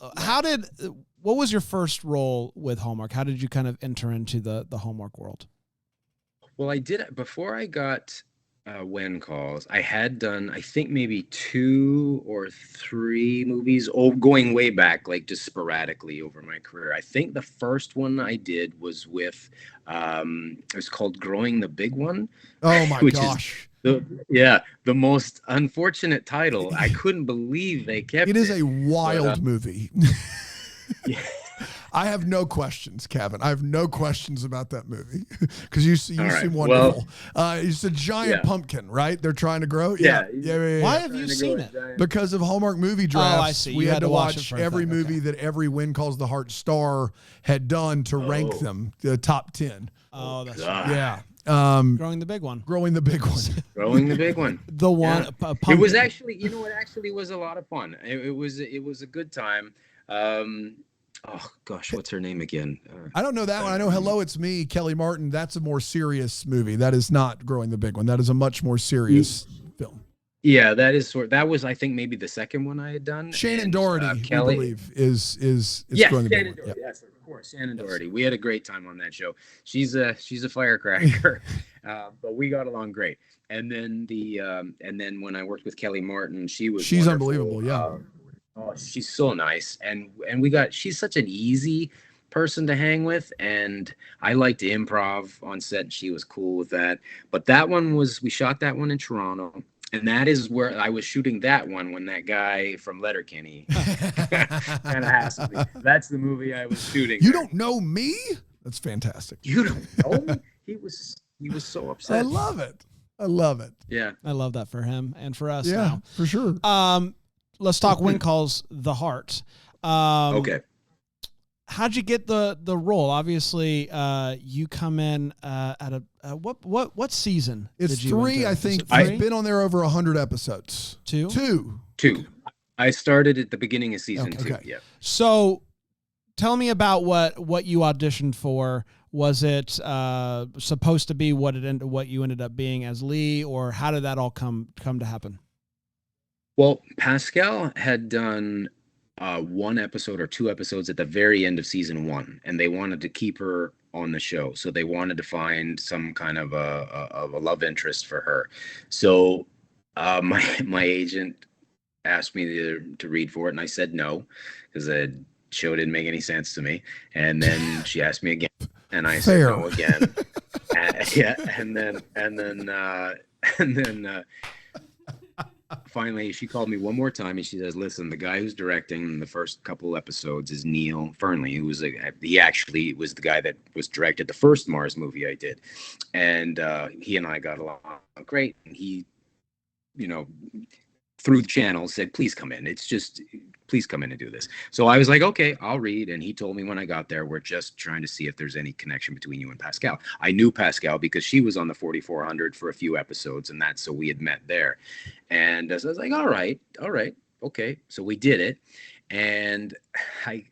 was your first role with Hallmark? How did you kind of enter into the Hallmark world? Well, I did before I got When calls. I had done, I think maybe 2 or 3 movies, going way back, like just sporadically over my career. I think the first one I did was with, it was called Growing the Big One. Oh my gosh. The most unfortunate title. I couldn't believe they kept it. It is a wild movie. Yeah. I have no questions, Kavan. I have no questions about that movie because you seem wonderful. It's a giant pumpkin, right? They're trying to grow. Yeah. Why have you seen it? Because of Hallmark movie drafts. Oh, I see. We had to watch every movie that every When Calls the Heart star had done to rank them, the top 10. Oh, that's right. Yeah. Growing the Big One. Growing the Big One. The one. Yeah. It was actually, it actually was a lot of fun. It was a good time. Oh gosh, what's her name again? I don't know that one. I know Hello, It's Me, Kelly Martin. That's a more serious movie. That is not Growing the Big One. That is a much more serious film. Yeah, that was, I think, maybe the second one I had done. Shannon Doherty, Kelly, I believe, is Growing the Big One. Doherty, yes, of course, Shannon Doherty. We had a great time on that show. She's a firecracker, but we got along great. And then when I worked with Kelly Martin, she's wonderful. Unbelievable. Yeah. Oh, she's so nice, and she's such an easy person to hang with, and I liked improv on set, and she was cool with that. But that one we shot that one in Toronto, and that is where I was shooting that one when that guy from Letterkenny kind of asked me. That's the movie I was shooting. You don't know me? That's fantastic. You don't know me? He was so upset. I love it. Yeah, I love that for him and for us. Yeah, now. For sure. Let's talk When Calls the Heart. Okay. How'd you get the role? Obviously, you come in at a what season? It's 3, I think. I've been on there over 100 episodes. 2? 2. I started at the beginning of season 2. Okay. Yeah. So, tell me about what you auditioned for. Was it supposed to be what you ended up being as Lee, or how did that all come to happen? Well, Pascal had done 1 episode or 2 episodes at the very end of season 1, and they wanted to keep her on the show. So they wanted to find some kind of a love interest for her. So my agent asked me to read for it, and I said no, because the show didn't make any sense to me. And then she asked me again, and I said no again. And then finally, she called me one more time, and she says, "Listen, the guy who's directing the first couple episodes is Neil Fernley, who was he actually was the guy that was directed the first Mars movie I did, and he and I got along great. And he, through the channel said, please come in. Please come in and do this." So I was like, okay, I'll read. And he told me when I got there, we're just trying to see if there's any connection between you and Pascal. I knew Pascal because she was on the 4400 for a few episodes, and so we had met there. And so I was like, all right, okay. So we did it. And I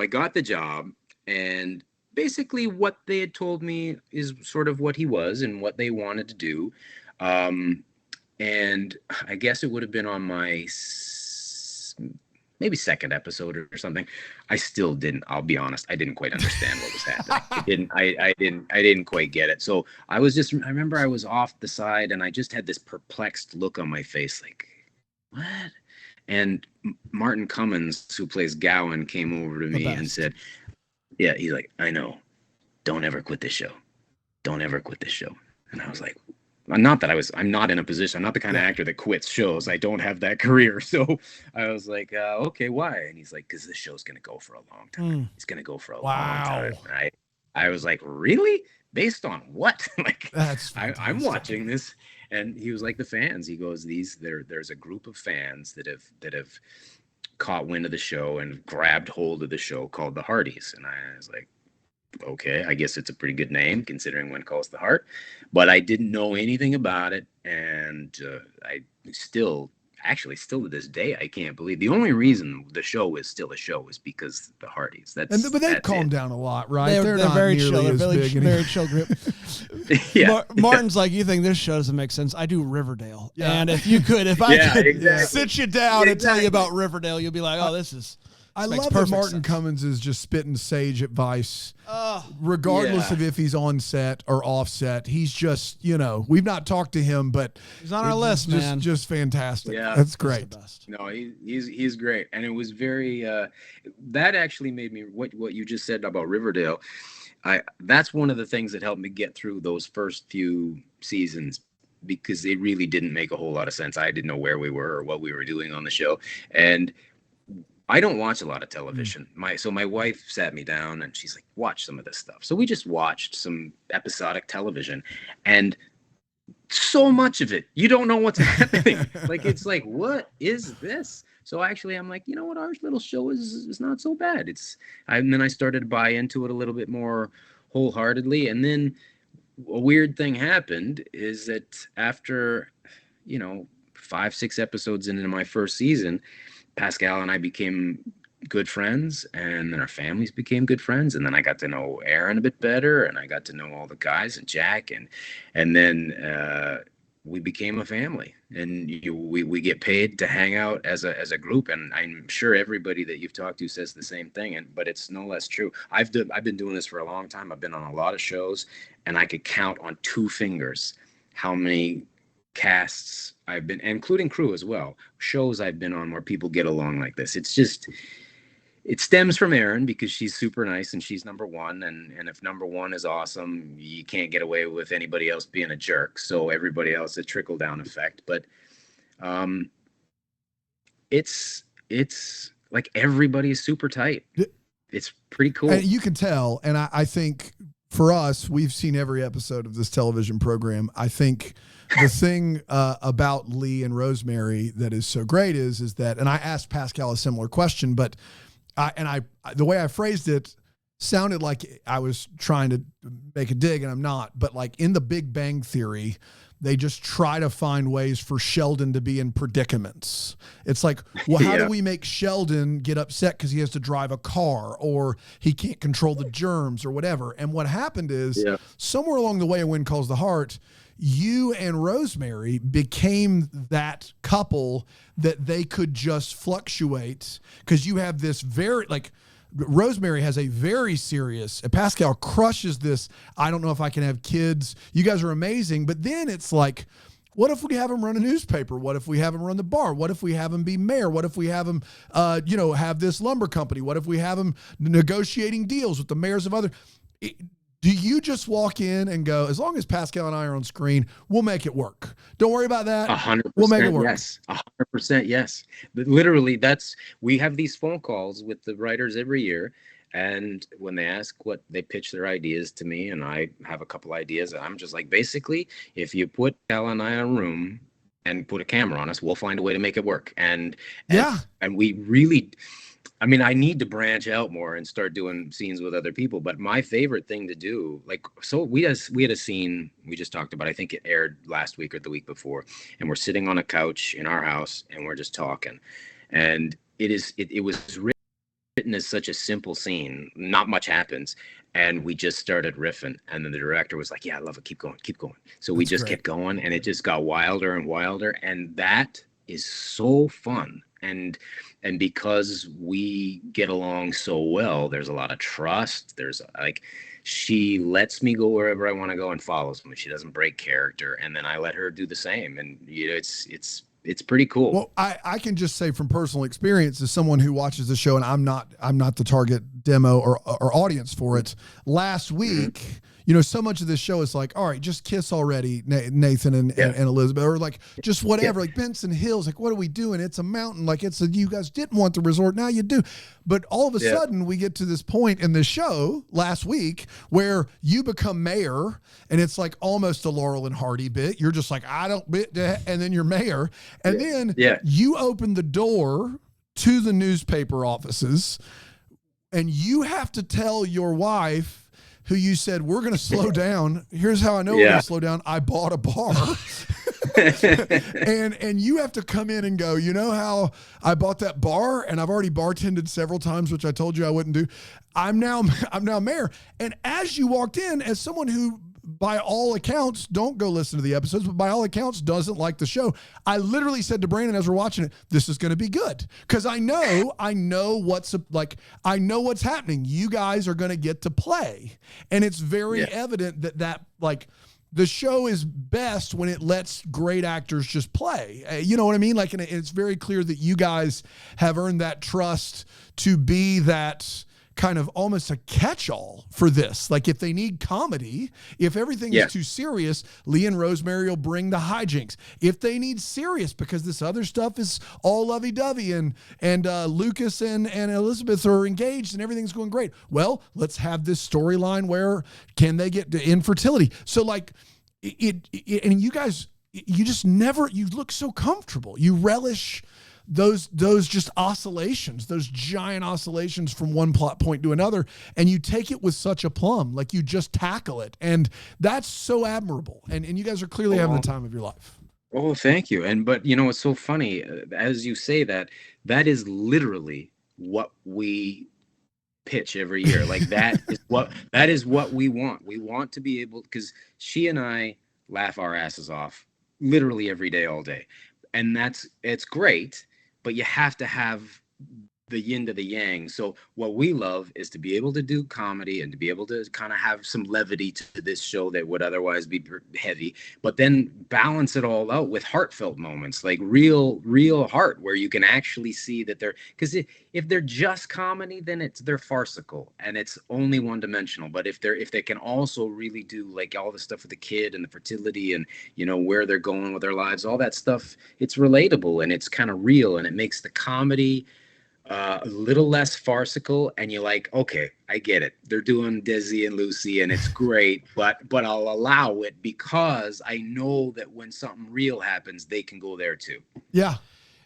got the job, and basically what they had told me is sort of what he was and what they wanted to do. And I guess it would have been on my maybe second episode or something. I still didn't, I'll be honest, I didn't quite understand what was happening. I didn't quite get it. So I remember I was off the side, and I just had this perplexed look on my face, like, what? And Martin Cummins, who plays Gowan, came over to me and said, yeah, he's like, "I know, don't ever quit this show. Don't ever quit this show." And I was like, I'm not in a position. I'm not the kind of actor that quits shows. I don't have that career. So I was like, okay, why? And he's like, because this show's going to go for a long time. It's going to go for a long time. Right? I was like, really? Based on what? Like, I'm watching this. And he was like, the fans. He goes, there's a group of fans that have caught wind of the show and grabbed hold of the show called the Hardys. And I was like, okay, I guess it's a pretty good name considering When Calls the Heart, but I didn't know anything about it. And I still to this day, I can't believe the only reason the show is still a show is because the Hardys. But they've calmed down a lot, right? They're not very chill. They're very chill group. Yeah. Martin's like, you think this show doesn't make sense? I do Riverdale. Yeah. And if I could sit you down and tell you about Riverdale, you'll be like, oh, this is I love that Martin Cummins is just spitting sage advice, regardless of if he's on set or off set. He's just, we've not talked to him, but he's on our list, man. Just fantastic. Yeah, that's great. No, he's great, and it was very. That actually made me what you just said about Riverdale. That's one of the things that helped me get through those first few seasons, because it really didn't make a whole lot of sense. I didn't know where we were or what we were doing on the show. And I don't watch a lot of television. So my wife sat me down and she's like, watch some of this stuff. So we just watched some episodic television, and so much of it, you don't know what's happening. Like, it's like, what is this? So actually I'm like, you know what? Our little show is not so bad. And then I started to buy into it a little bit more wholeheartedly. And then a weird thing happened is that after, 5-6 episodes into my first season, Pascal and I became good friends, and then our families became good friends. And then I got to know Aaron a bit better, and I got to know all the guys and Jack, and then we became a family, and we get paid to hang out as a group. And I'm sure everybody that you've talked to says the same thing, but it's no less true. I've been doing this for a long time. I've been on a lot of shows, and I could count on 2 fingers how many casts I've been, including crew as well, shows I've been on where people get along like this. It stems from Erin, because she's super nice and she's number one. And if number one is awesome, you can't get away with anybody else being a jerk. So everybody else, a trickle down effect. But it's like everybody's super tight. It's pretty cool. And you can tell. And I think for us, we've seen every episode of this television program. I think the thing about Lee and Rosemary that is so great is that, and I asked Pascal a similar question, but the way I phrased it sounded like I was trying to make a dig, and I'm not. But like in The Big Bang Theory, they just try to find ways for Sheldon to be in predicaments. It's like, well, how do we make Sheldon get upset because he has to drive a car, or he can't control the germs or whatever? And what happened is somewhere along the way in When Calls the Heart, you and Rosemary became that couple that they could just fluctuate, because you have this very, like, Rosemary has a very serious, Pascal crushes this, I don't know if I can have kids. You guys are amazing. But then it's like, what if we have him run a newspaper? What if we have him run the bar? What if we have him be mayor? What if we have him, have this lumber company? What if we have him negotiating deals with the mayors of other... Do you just walk in and go, as long as Pascal and I are on screen, we'll make it work? Don't worry about that. 100%. We'll make it work. Yes. 100%. Yes. But literally, we have these phone calls with the writers every year. And when they ask what they pitch their ideas to me, and I have a couple ideas, I'm just like, basically, if you put Cal and I in a room and put a camera on us, we'll find a way to make it work. And we really... I mean, I need to branch out more and start doing scenes with other people. But my favorite thing to do, we had a scene we just talked about. I think it aired last week or the week before. And we're sitting on a couch in our house and we're just talking. And it was written as such a simple scene. Not much happens. And we just started riffing. And then the director was like, yeah, I love it. Keep going. So we just kept going, and it just got wilder and wilder. And that is so fun. And because we get along so well, there's a lot of trust. There's she lets me go wherever I want to go and follows me. She doesn't break character. And then I let her do the same. And it's pretty cool. Well, I can just say from personal experience, as someone who watches the show, and I'm not the target demo or audience for it. Last week, so much of this show is like, all right, just kiss already, Nathan and Elizabeth, or like just whatever, like Benson Hills, like, what are we doing? It's a mountain, like you guys didn't want the resort, now you do. But all of a sudden we get to this point in the show last week where you become mayor, and it's like almost a Laurel and Hardy bit. You're just like, I don't bit, and then you're mayor, and then you open the door to the newspaper offices, and you have to tell your wife, who you said, we're going to slow down. Here's how I know we're going to slow down. I bought a bar. and you have to come in and go, you know how I bought that bar, and I've already bartended several times, which I told you I wouldn't do. I'm now mayor. And as you walked in, as someone who by all accounts, don't go listen to the episodes, but by all accounts doesn't like the show. I literally said to Brandon as we're watching it, this is going to be good. Cause I know what's happening. You guys are going to get to play. And it's very evident that like the show is best when it lets great actors just play. You know what I mean? Like, and it's very clear that you guys have earned that trust to be that kind of almost a catch-all for this. Like if they need comedy, if everything is too serious, Lee and Rosemary will bring the hijinks. If they need serious because this other stuff is all lovey-dovey and Lucas and Elizabeth are engaged and everything's going great, well, let's have this storyline where can they get to infertility? So like it and you guys, you just never, you look so comfortable. You relish those just oscillations, those giant oscillations from one plot point to another, and you take it with such aplomb, like you just tackle it, and that's so admirable. And you guys are clearly having the time of your life. Oh, thank you. But you know, it's so funny as you say that is literally what we pitch every year. Like that is what we want. We want to be able, because she and I laugh our asses off literally every day, all day, and it's great. But you have to have the yin to the yang. So what we love is to be able to do comedy and to be able to kind of have some levity to this show that would otherwise be heavy, but then balance it all out with heartfelt moments, like real heart, where you can actually see that because if they're just comedy, then they're farcical and it's only one dimensional. But if they can also really do like all the stuff with the kid and the fertility and, you know, where they're going with their lives, all that stuff, it's relatable and it's kind of real, and it makes the comedy a little less farcical, and you're like, okay, I get it. They're doing Desi and Lucy, and it's great, but I'll allow it because I know that when something real happens, they can go there too. Yeah.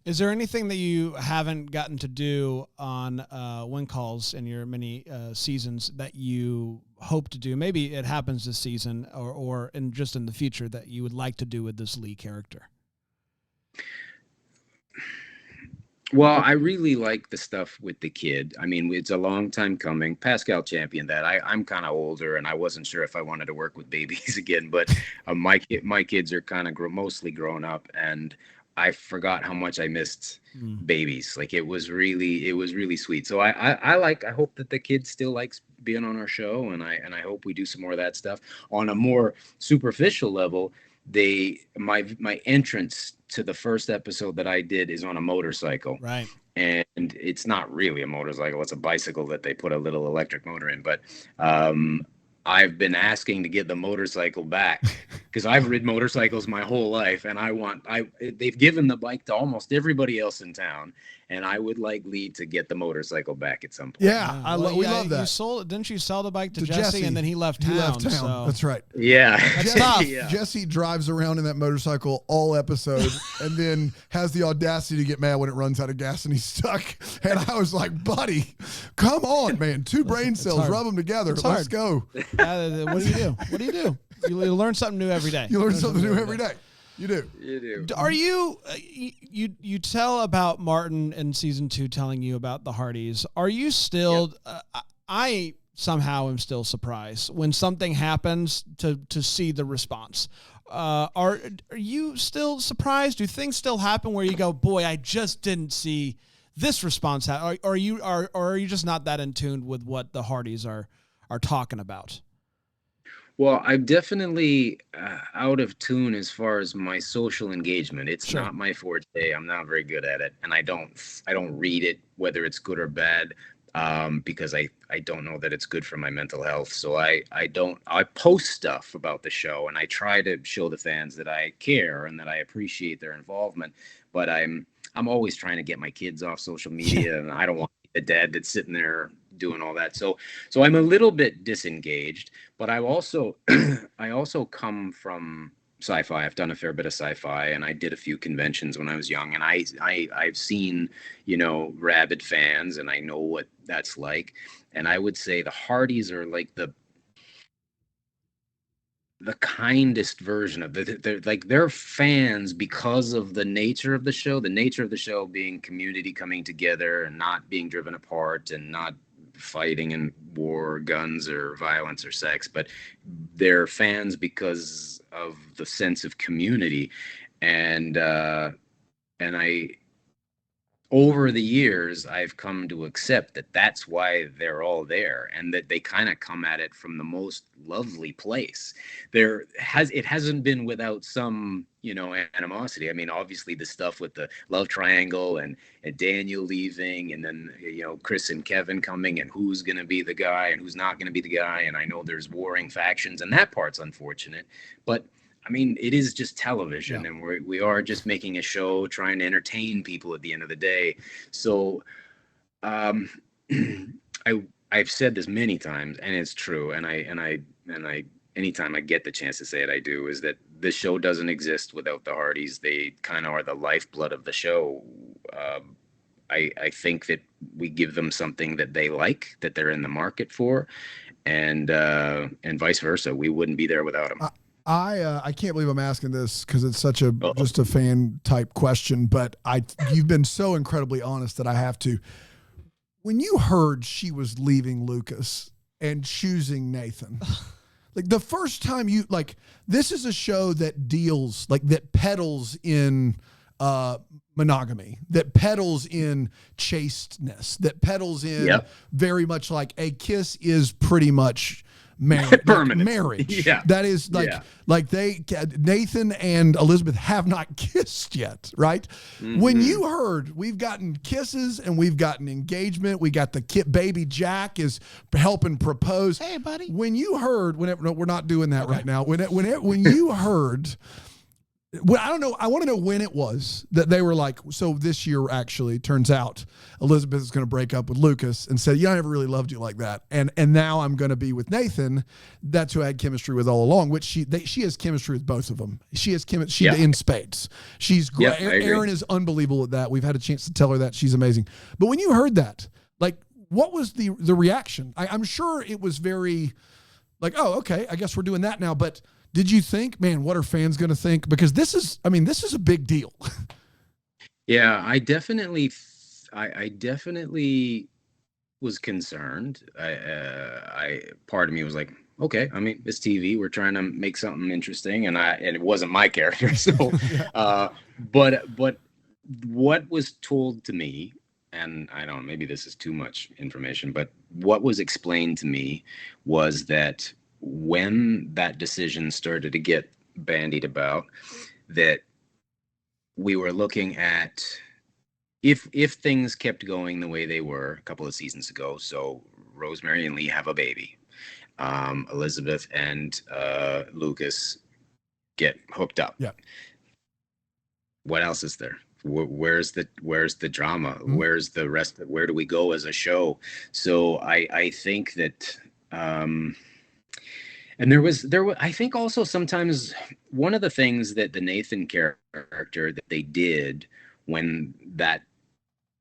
Is there anything that you haven't gotten to do on Win Calls in your many seasons that you hope to do? Maybe it happens this season or just in the future that you would like to do with this Lee character? Well, I really like the stuff with the kid. I mean, it's a long time coming. Pascal championed that. I'm kind of older, and I wasn't sure if I wanted to work with babies again. But my kids are kind of mostly grown up, and I forgot how much I missed babies. Like it was really sweet. So I hope that the kid still likes being on our show, and I hope we do some more of that stuff. On a more superficial level, my entrance to the first episode that I did is on a motorcycle. Right. And it's not really a motorcycle. It's a bicycle that they put a little electric motor in. But I've been asking to get the motorcycle back because I've ridden motorcycles my whole life, and they've given the bike to almost everybody else in town, and I would like Lee to get the motorcycle back at some point. Yeah, we love that. Didn't you sell the bike to Jesse, and then he left town? So. That's right. Yeah. That's tough. Yeah. Jesse drives around in that motorcycle all episode and then has the audacity to get mad when it runs out of gas and he's stuck. And I was like, buddy, come on, man. Two brain cells, rub them together. Let's go. What do you do? You learn something new every day. You learn something new every day. You do. You do. Are you, you tell about Martin in season 2 telling you about the Hardys. Are you still, I somehow am still surprised when something happens to see the response. Are you still surprised? Do things still happen where you go, boy, I just didn't see this response? Or are you just not that in tune with what the Hardys are talking about? Well, I'm definitely out of tune as far as my social engagement. It's not my forte. I'm not very good at it, and I don't read it, whether it's good or bad, because I don't know that it's good for my mental health. So I post stuff about the show, and I try to show the fans that I care and that I appreciate their involvement. But I'm always trying to get my kids off social media, and I don't want a dad that's sitting there doing all that. So I'm a little bit disengaged, but I also come from sci-fi. I've done a fair bit of sci-fi, and I did a few conventions when I was young, and I've seen, rabid fans, and I know what that's like. And I would say the Hardys are like the kindest version of they're fans because of the nature of the show being community coming together and not being driven apart and not fighting and war, guns or violence or sex, but they're fans because of the sense of community. And I, over the years, I've come to accept that that's why they're all there, and that they kind of come at it from the most lovely place. It hasn't been without some, animosity. I mean, obviously the stuff with the love triangle and Daniel leaving, and then, Chris and Kevin coming, and who's going to be the guy and who's not going to be the guy. And I know there's warring factions, and that part's unfortunate, but I mean, it is just television, and we are just making a show, trying to entertain people at the end of the day. So, I've said this many times, and it's true. And I, anytime I get the chance to say it, I do. Is that this show doesn't exist without the Hardys? They kind of are the lifeblood of the show. I think that we give them something that they like, that they're in the market for, and vice versa. We wouldn't be there without them. I can't believe I'm asking this because it's such a just a fan type question, but you've been so incredibly honest that I have to. When you heard she was leaving Lucas and choosing Nathan, like the first time this is a show that deals that peddles in monogamy, that peddles in chasteness, that peddles in very much like a kiss is pretty much permanent marriage. Yeah. That is Nathan and Elizabeth have not kissed yet, right? Mm-hmm. When you heard we've gotten kisses and we've gotten engagement, we got the baby Jack is helping propose. Hey, buddy. When you heard, no, we're not doing that right now. When you heard. Well, I don't know. I want to know when it was that they were like, so this year actually turns out Elizabeth is going to break up with Lucas and said, I never really loved you like that. And now I'm going to be with Nathan. That's who I had chemistry with all along, which she has chemistry with both of them. She has chemistry in spades. She's great. Erin is unbelievable at that. We've had a chance to tell her that she's amazing. But when you heard that, what was the reaction? I'm sure it was very oh, okay, I guess we're doing that now. But did you think, man, what are fans going to think? Because this is a big deal. Yeah, I definitely was concerned. Part of me was like, okay, I mean, it's TV. We're trying to make something interesting, and it wasn't my character. So, but what was told to me, and I don't know, maybe this is too much information, but what was explained to me was that when that decision started to get bandied about, that we were looking at if things kept going the way they were a couple of seasons ago. So Rosemary and Lee have a baby. Elizabeth and Lucas get hooked up. Yeah. What else is there? Where's the drama? Mm-hmm. Where's the rest? Where do we go as a show? So I think that. And there was, I think also sometimes one of the things that the Nathan character that they did when that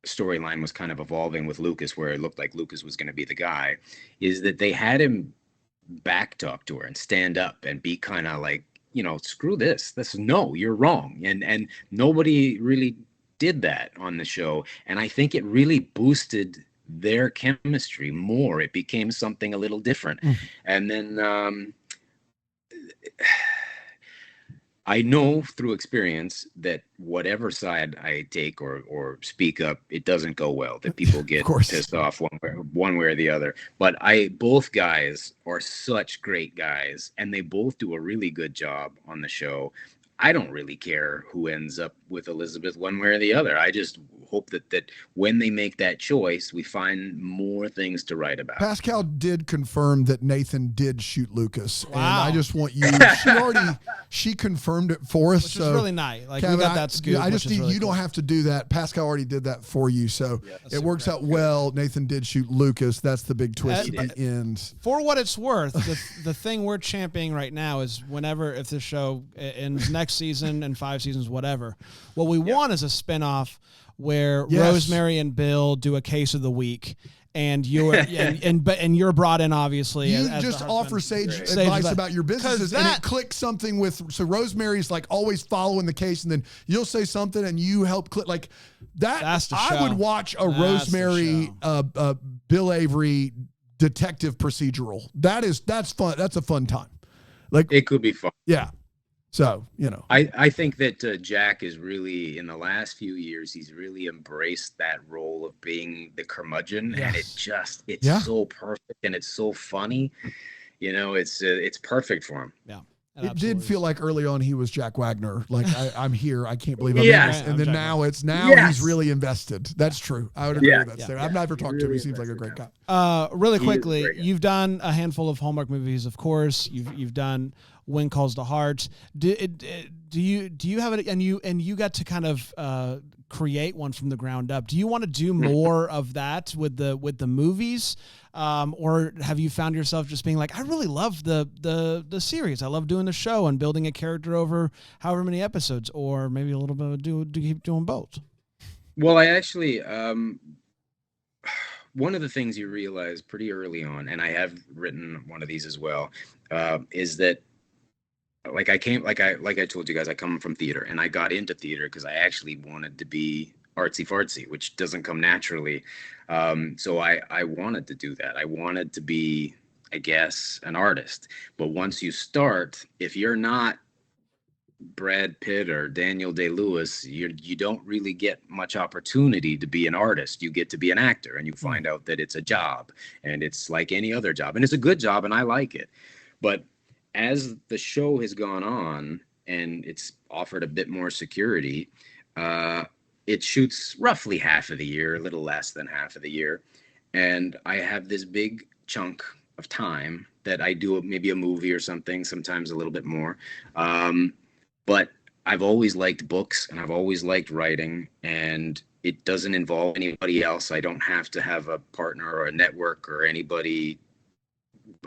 storyline was kind of evolving with Lucas, where it looked like Lucas was going to be the guy, is that they had him back talk to her and stand up and be kind of like, screw this, no, you're wrong. And nobody really did that on the show. And I think it really boosted their chemistry more. It became something a little different. And then I know through experience that whatever side I take or speak up, it doesn't go well, that people get pissed off one way or the other. But both guys are such great guys, and they both do a really good job on the show. I don't really care who ends up with Elizabeth one way or the other. I just hope that when they make that choice, we find more things to write about. Pascal did confirm that Nathan did shoot Lucas. Wow. And I just want you, she confirmed it for us. Which is really nice. Like, Kevin, we got that scoop. I just need, really you don't have to do that. Pascal already did that for you. So it works out well. Nathan did shoot Lucas. That's the big twist at the end. For what it's worth, the thing we're championing right now is if the show ends next season and 5 seasons, whatever, what we want is a spinoff where Rosemary and Bill do a case of the week, and you're and you're brought in, obviously. You just offer sage advice about your businesses, and it clicks something with. So Rosemary's like always following the case, and then you'll say something, and you help click like that. That's the I show. would watch a Rosemary Bill Avery detective procedural. That's fun. That's a fun time. Like it could be fun. Yeah. So, I think that Jack is really, in the last few years, he's really embraced that role of being the curmudgeon. Yes. And it's so perfect and it's so funny. It's perfect for him. Yeah. It did feel like early on he was Jack Wagner. Like, I'm here. I can't believe I'm in this. And then now he's really invested. That's true. I would agree with that. Yeah. I've never talked to him. He seems like a great guy. Really quickly, you've done a handful of Hallmark movies, of course. You've done When Calls the Heart. Do you have it? And you got to kind of create one from the ground up. Do you want to do more of that with the movies? Or have you found yourself just being like, I really love the series. I love doing the show and building a character over however many episodes, or maybe a little bit of do keep doing both? Well, I actually, one of the things you realize pretty early on, and I have written one of these as well, is that like I told you guys, I come from theater, and I got into theater because I actually wanted to be artsy fartsy, which doesn't come naturally. So I wanted to do that. I wanted to be, I guess, an artist. But once you start, if you're not Brad Pitt or Daniel Day-Lewis, you don't really get much opportunity to be an artist. You get to be an actor, and you find out that it's a job, and it's like any other job, and it's a good job, and I like it. But as the show has gone on and it's offered a bit more security, it shoots roughly half of the year, a little less than half of the year. And I have this big chunk of time that I do maybe a movie or something, sometimes a little bit more. But I've always liked books, and I've always liked writing, and it doesn't involve anybody else. I don't have to have a partner or a network or anybody.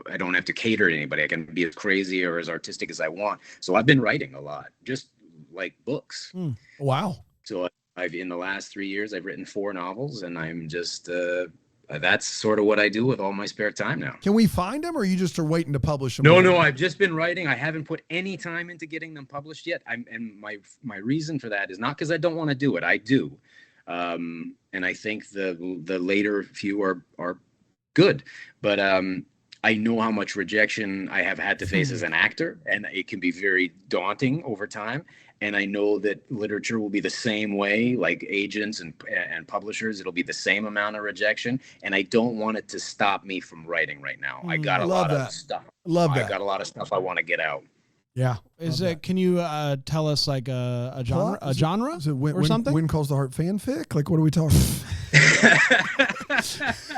I don't have to cater to anybody. I can be as crazy or as artistic as I want. So I've been writing a lot, just like books. Wow. So in the last 3 years, I've written 4 novels, and I'm just, that's sort of what I do with all my spare time now. Can we find them, or you just are waiting to publish them? No, I've just been writing. I haven't put any time into getting them published yet. And my reason for that is not because I don't want to do it. I do. And I think the later few are good, but, I know how much rejection I have had to face as an actor, and it can be very daunting over time. And I know that literature will be the same way, like agents and publishers. It'll be the same amount of rejection. And I don't want it to stop me from writing right now. I got a lot of stuff. I got a lot of stuff I want to get out. Yeah. Can you tell us like a genre is it or something? When Calls the Heart fanfic? Like, what are we talking about?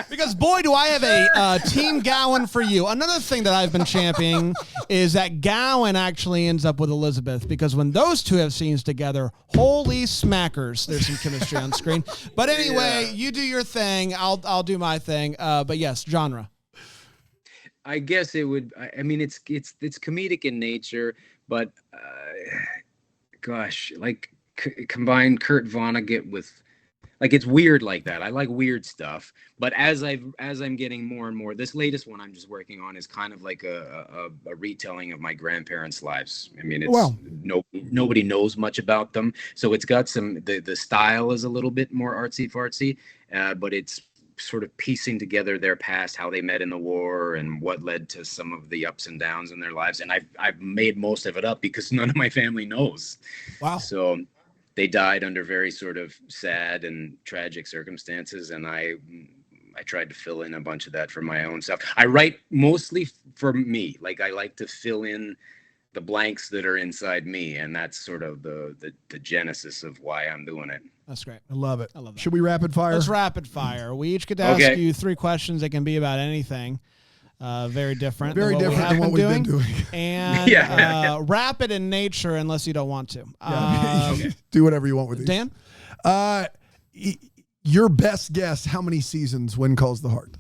Because boy, do I have a Team Gowan for you. Another thing that I've been championing is that Gowan actually ends up with Elizabeth, because when those two have scenes together, holy smackers, there's some chemistry on screen. But anyway, you do your thing. I'll do my thing. But yes, genre. I guess it would. I mean, it's comedic in nature, but gosh, like combine Kurt Vonnegut with, like, it's weird like that. I like weird stuff, but as I'm getting more and more, this latest one I'm just working on is kind of like a retelling of my grandparents' lives. I mean, it's nobody knows much about them, so it's got some. The style is a little bit more artsy fartsy, but it's sort of piecing together their past, how they met in the war, and what led to some of the ups and downs in their lives. And I've made most of it up because none of my family knows. Wow. So they died under very sort of sad and tragic circumstances, and I tried to fill in a bunch of that for my own self. I write mostly for me. Like, I like to fill in the blanks that are inside me, and that's sort of the genesis of why I'm doing it. That's great. I love it. I love that. Should we rapid fire? Let's rapid fire. We each get to ask you 3 questions that can be about anything. Very different. Very different than what we've been doing. And rapid in nature, unless you don't want to. Do whatever you want with these. Dan? Your best guess, how many seasons When Calls the Heart?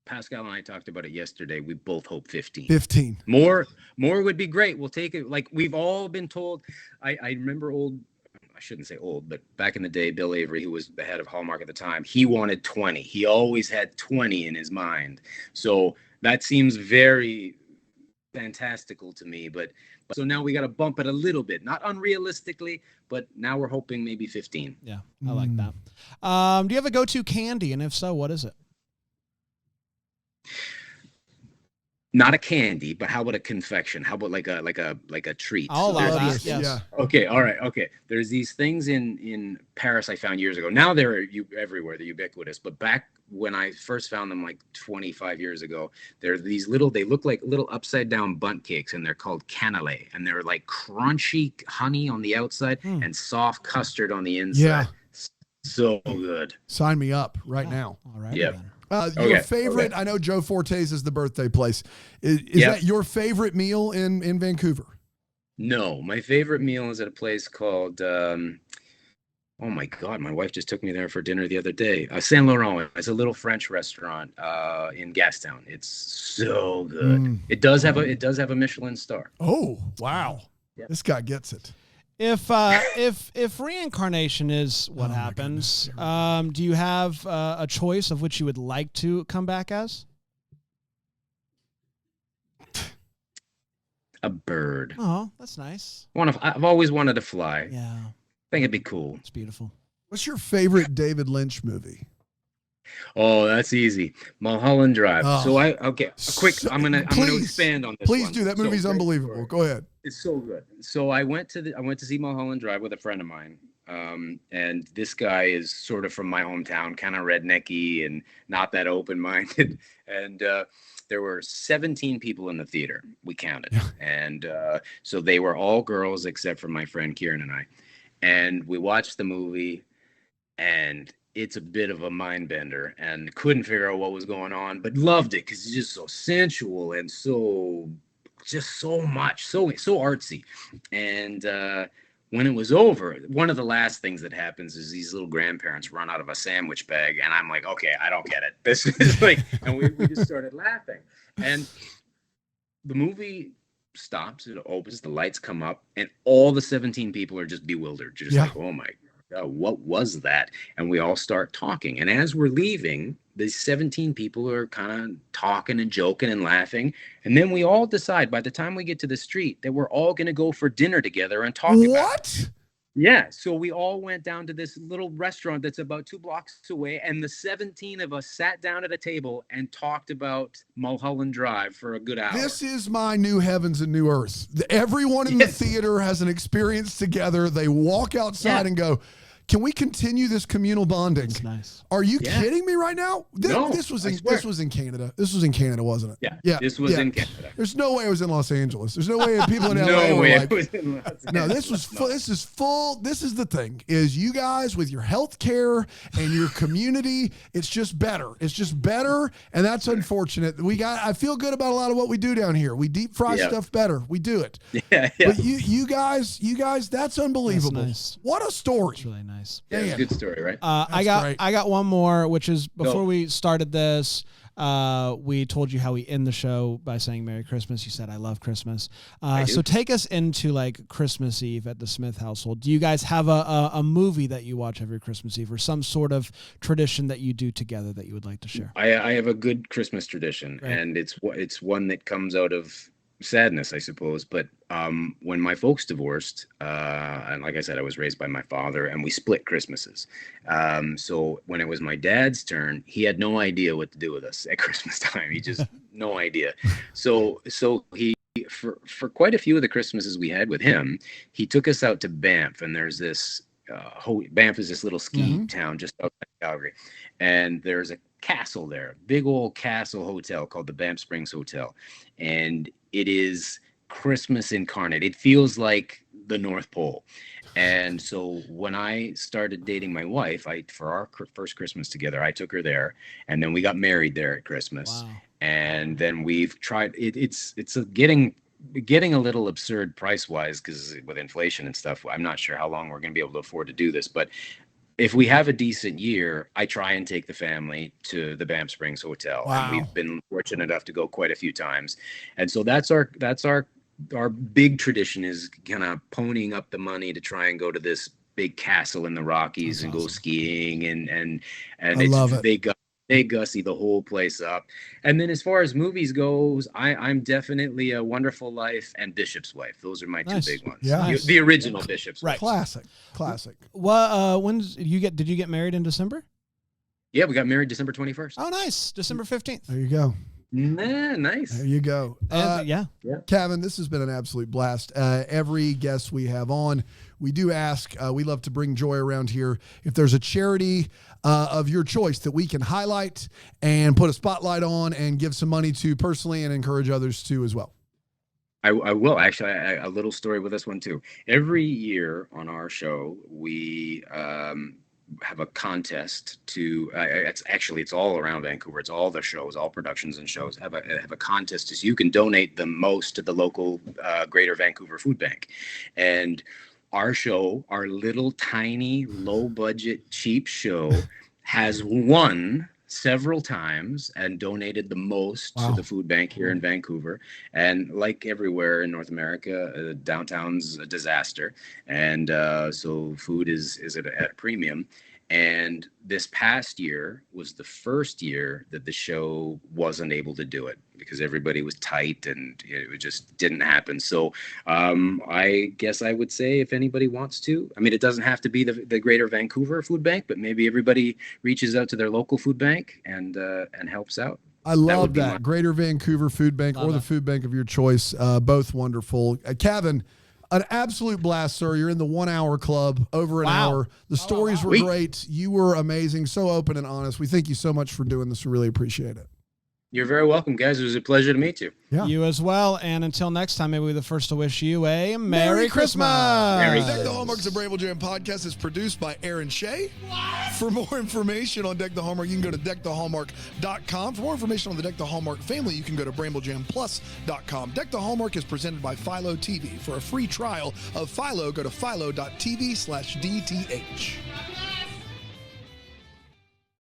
Pascal and I talked about it yesterday. We both hope 15. 15. More would be great. We'll take it. Like, we've all been told. I remember I shouldn't say old, but back in the day, Bill Avery, who was the head of Hallmark at the time, he wanted 20. He always had 20 in his mind. So that seems very fantastical to me, but So now we got to bump it a little bit, not unrealistically, but now we're hoping maybe 15. Yeah, I like that. Do you have a go-to candy, and if so, what is it? Not a candy, but how about a confection? How about like a treat? Oh, that. Yes. Yeah. Okay. All right. Okay. There's these things in Paris I found years ago. Now they're everywhere. They're ubiquitous. But back when I first found them, like 25 years ago, they're these they look like little upside down bundt cakes, and they're called cannelé, and they're like crunchy honey on the outside and soft custard on the inside. Yeah. So good. Sign me up right now. All right. Yep. Your favorite, I know Joe Forte's is the birthday place. Is that your favorite meal in Vancouver? No, my favorite meal is at a place called, oh my God, my wife just took me there for dinner the other day. Saint Laurent. It's a little French restaurant in Gastown. It's so good. It does have a Michelin star. Oh, wow. Yep. This guy gets it. If reincarnation is what happens, do you have a choice of which you would like to come back as? A bird. Oh, that's nice. I've always wanted to fly. Yeah, I think it'd be cool. It's beautiful. What's your favorite David Lynch movie? Oh, that's easy. Mulholland Drive. Oh. So I'm gonna expand on this. Please one. do. That movie's unbelievable. Go ahead. It's so good. So I went to see Mulholland Drive with a friend of mine. And this guy is sort of from my hometown, kind of rednecky and not that open-minded. And there were 17 people in the theater. We counted. And so they were all girls except for my friend Kieran and I. And we watched the movie, and it's a bit of a mind bender, and couldn't figure out what was going on, but loved it because it's just so sensual and so much, so artsy. And when it was over, one of the last things that happens is these little grandparents run out of a sandwich bag, and I'm like, okay, I don't get it. This is like, and we just started laughing. And the movie stops, it opens, the lights come up, and all the 17 people are just bewildered. Just like, oh my God, what was that? And we all start talking. And as we're leaving, the 17 people are kind of talking and joking and laughing. And then we all decide by the time we get to the street that we're all going to go for dinner together and talk about it. What? Yeah. So we all went down to this little restaurant that's about 2 blocks away. And the 17 of us sat down at a table and talked about Mulholland Drive for a good hour. This is my new heavens and new earth. Everyone in the theater has an experience together. They walk outside and go, can we continue this communal bonding? That's nice. Are you kidding me right now? This was in Canada. This was in Canada, wasn't it? Yeah. This was in Canada. There's no way it was in Los Angeles. There's no way people in LA no were way like, it was in Los Angeles. no, this was full. This is full. This is the thing is you guys with your health care and your community, it's just better. It's just better. And that's unfortunate. I feel good about a lot of what we do down here. We deep fry stuff better. We do it. Yeah. But you guys, that's unbelievable. That's nice. What a story. It's really nice. Yeah, it's a good story, right? I got one more, which is before we started this, we told you how we end the show by saying Merry Christmas. You said I love Christmas. So take us into like Christmas Eve at the Smith household. Do you guys have a movie that you watch every Christmas Eve, or some sort of tradition that you do together that you would like to share? I have a good Christmas tradition, and it's one that comes out of sadness, I suppose. But when my folks divorced, and like I said, I was raised by my father, and we split Christmases. So when it was my dad's turn, he had no idea what to do with us at Christmas time. He just no idea. So he for quite a few of the Christmases we had with him, he took us out to Banff, and there's this Banff is this little ski town just outside Calgary, and there's a castle there, big old castle hotel called the Banff Springs Hotel, and it is Christmas incarnate. It feels like the North Pole. And so when I started dating my wife, for our first Christmas together, I took her there, and then we got married there at Christmas. Wow. And then we've tried it's getting a little absurd price wise, because with inflation and stuff, I'm not sure how long we're going to be able to afford to do this, but if we have a decent year, I try and take the family to the Banff Springs Hotel. Wow. And we've been fortunate enough to go quite a few times. And so that's our big tradition, is kind of ponying up the money to try and go to this big castle in the Rockies and go skiing. And I love it. They gussy the whole place up. And then as far as movies goes, I'm definitely A Wonderful Life and Bishop's Wife. Those are my two big ones. Yeah. The original Bishop's Wife. Classic. Well, did you get married in December? Yeah, we got married December 21st. Oh, nice. December 15th. There you go. Nah, nice. There you go. Yeah. Kavan, this has been an absolute blast. Every guest we have on, we do ask, we love to bring joy around here. If there's a charity of your choice that we can highlight and put a spotlight on and give some money to personally and encourage others to as well. I will. Actually, a little story with this one too. Every year on our show, we have a contest to it's all around Vancouver. It's all the shows, all productions and shows have a contest so you can donate the most to the local Greater Vancouver Food Bank. And our show, our little tiny low budget cheap show, has won several times and donated the most to the food bank here in Vancouver. And like everywhere in North America, downtown's a disaster. And so food is at a premium. And this past year was the first year that the show wasn't able to do it because everybody was tight and it just didn't happen. So I guess I would say if anybody wants to, I mean, it doesn't have to be the Greater Vancouver Food Bank, but maybe everybody reaches out to their local food bank and helps out. I love that. Greater Vancouver Food Bank or the food bank of your choice. Both wonderful. Kavan, an absolute blast, sir. You're in the 1 hour club, over an hour. The stories were great. You were amazing, so open and honest. We thank you so much for doing this. We really appreciate it. You're very welcome, guys. It was a pleasure to meet you. Yeah. You as well. And until next time, maybe we're the first to wish you a Merry Christmas. Deck the Hallmark's a Bramble Jam podcast is produced by Aaron Shea. For more information on Deck the Hallmark, you can go to deckthehallmark.com. For more information on the Deck the Hallmark family, you can go to bramblejamplus.com. Deck the Hallmark is presented by Philo TV. For a free trial of Philo, go to philo.tv/DTH.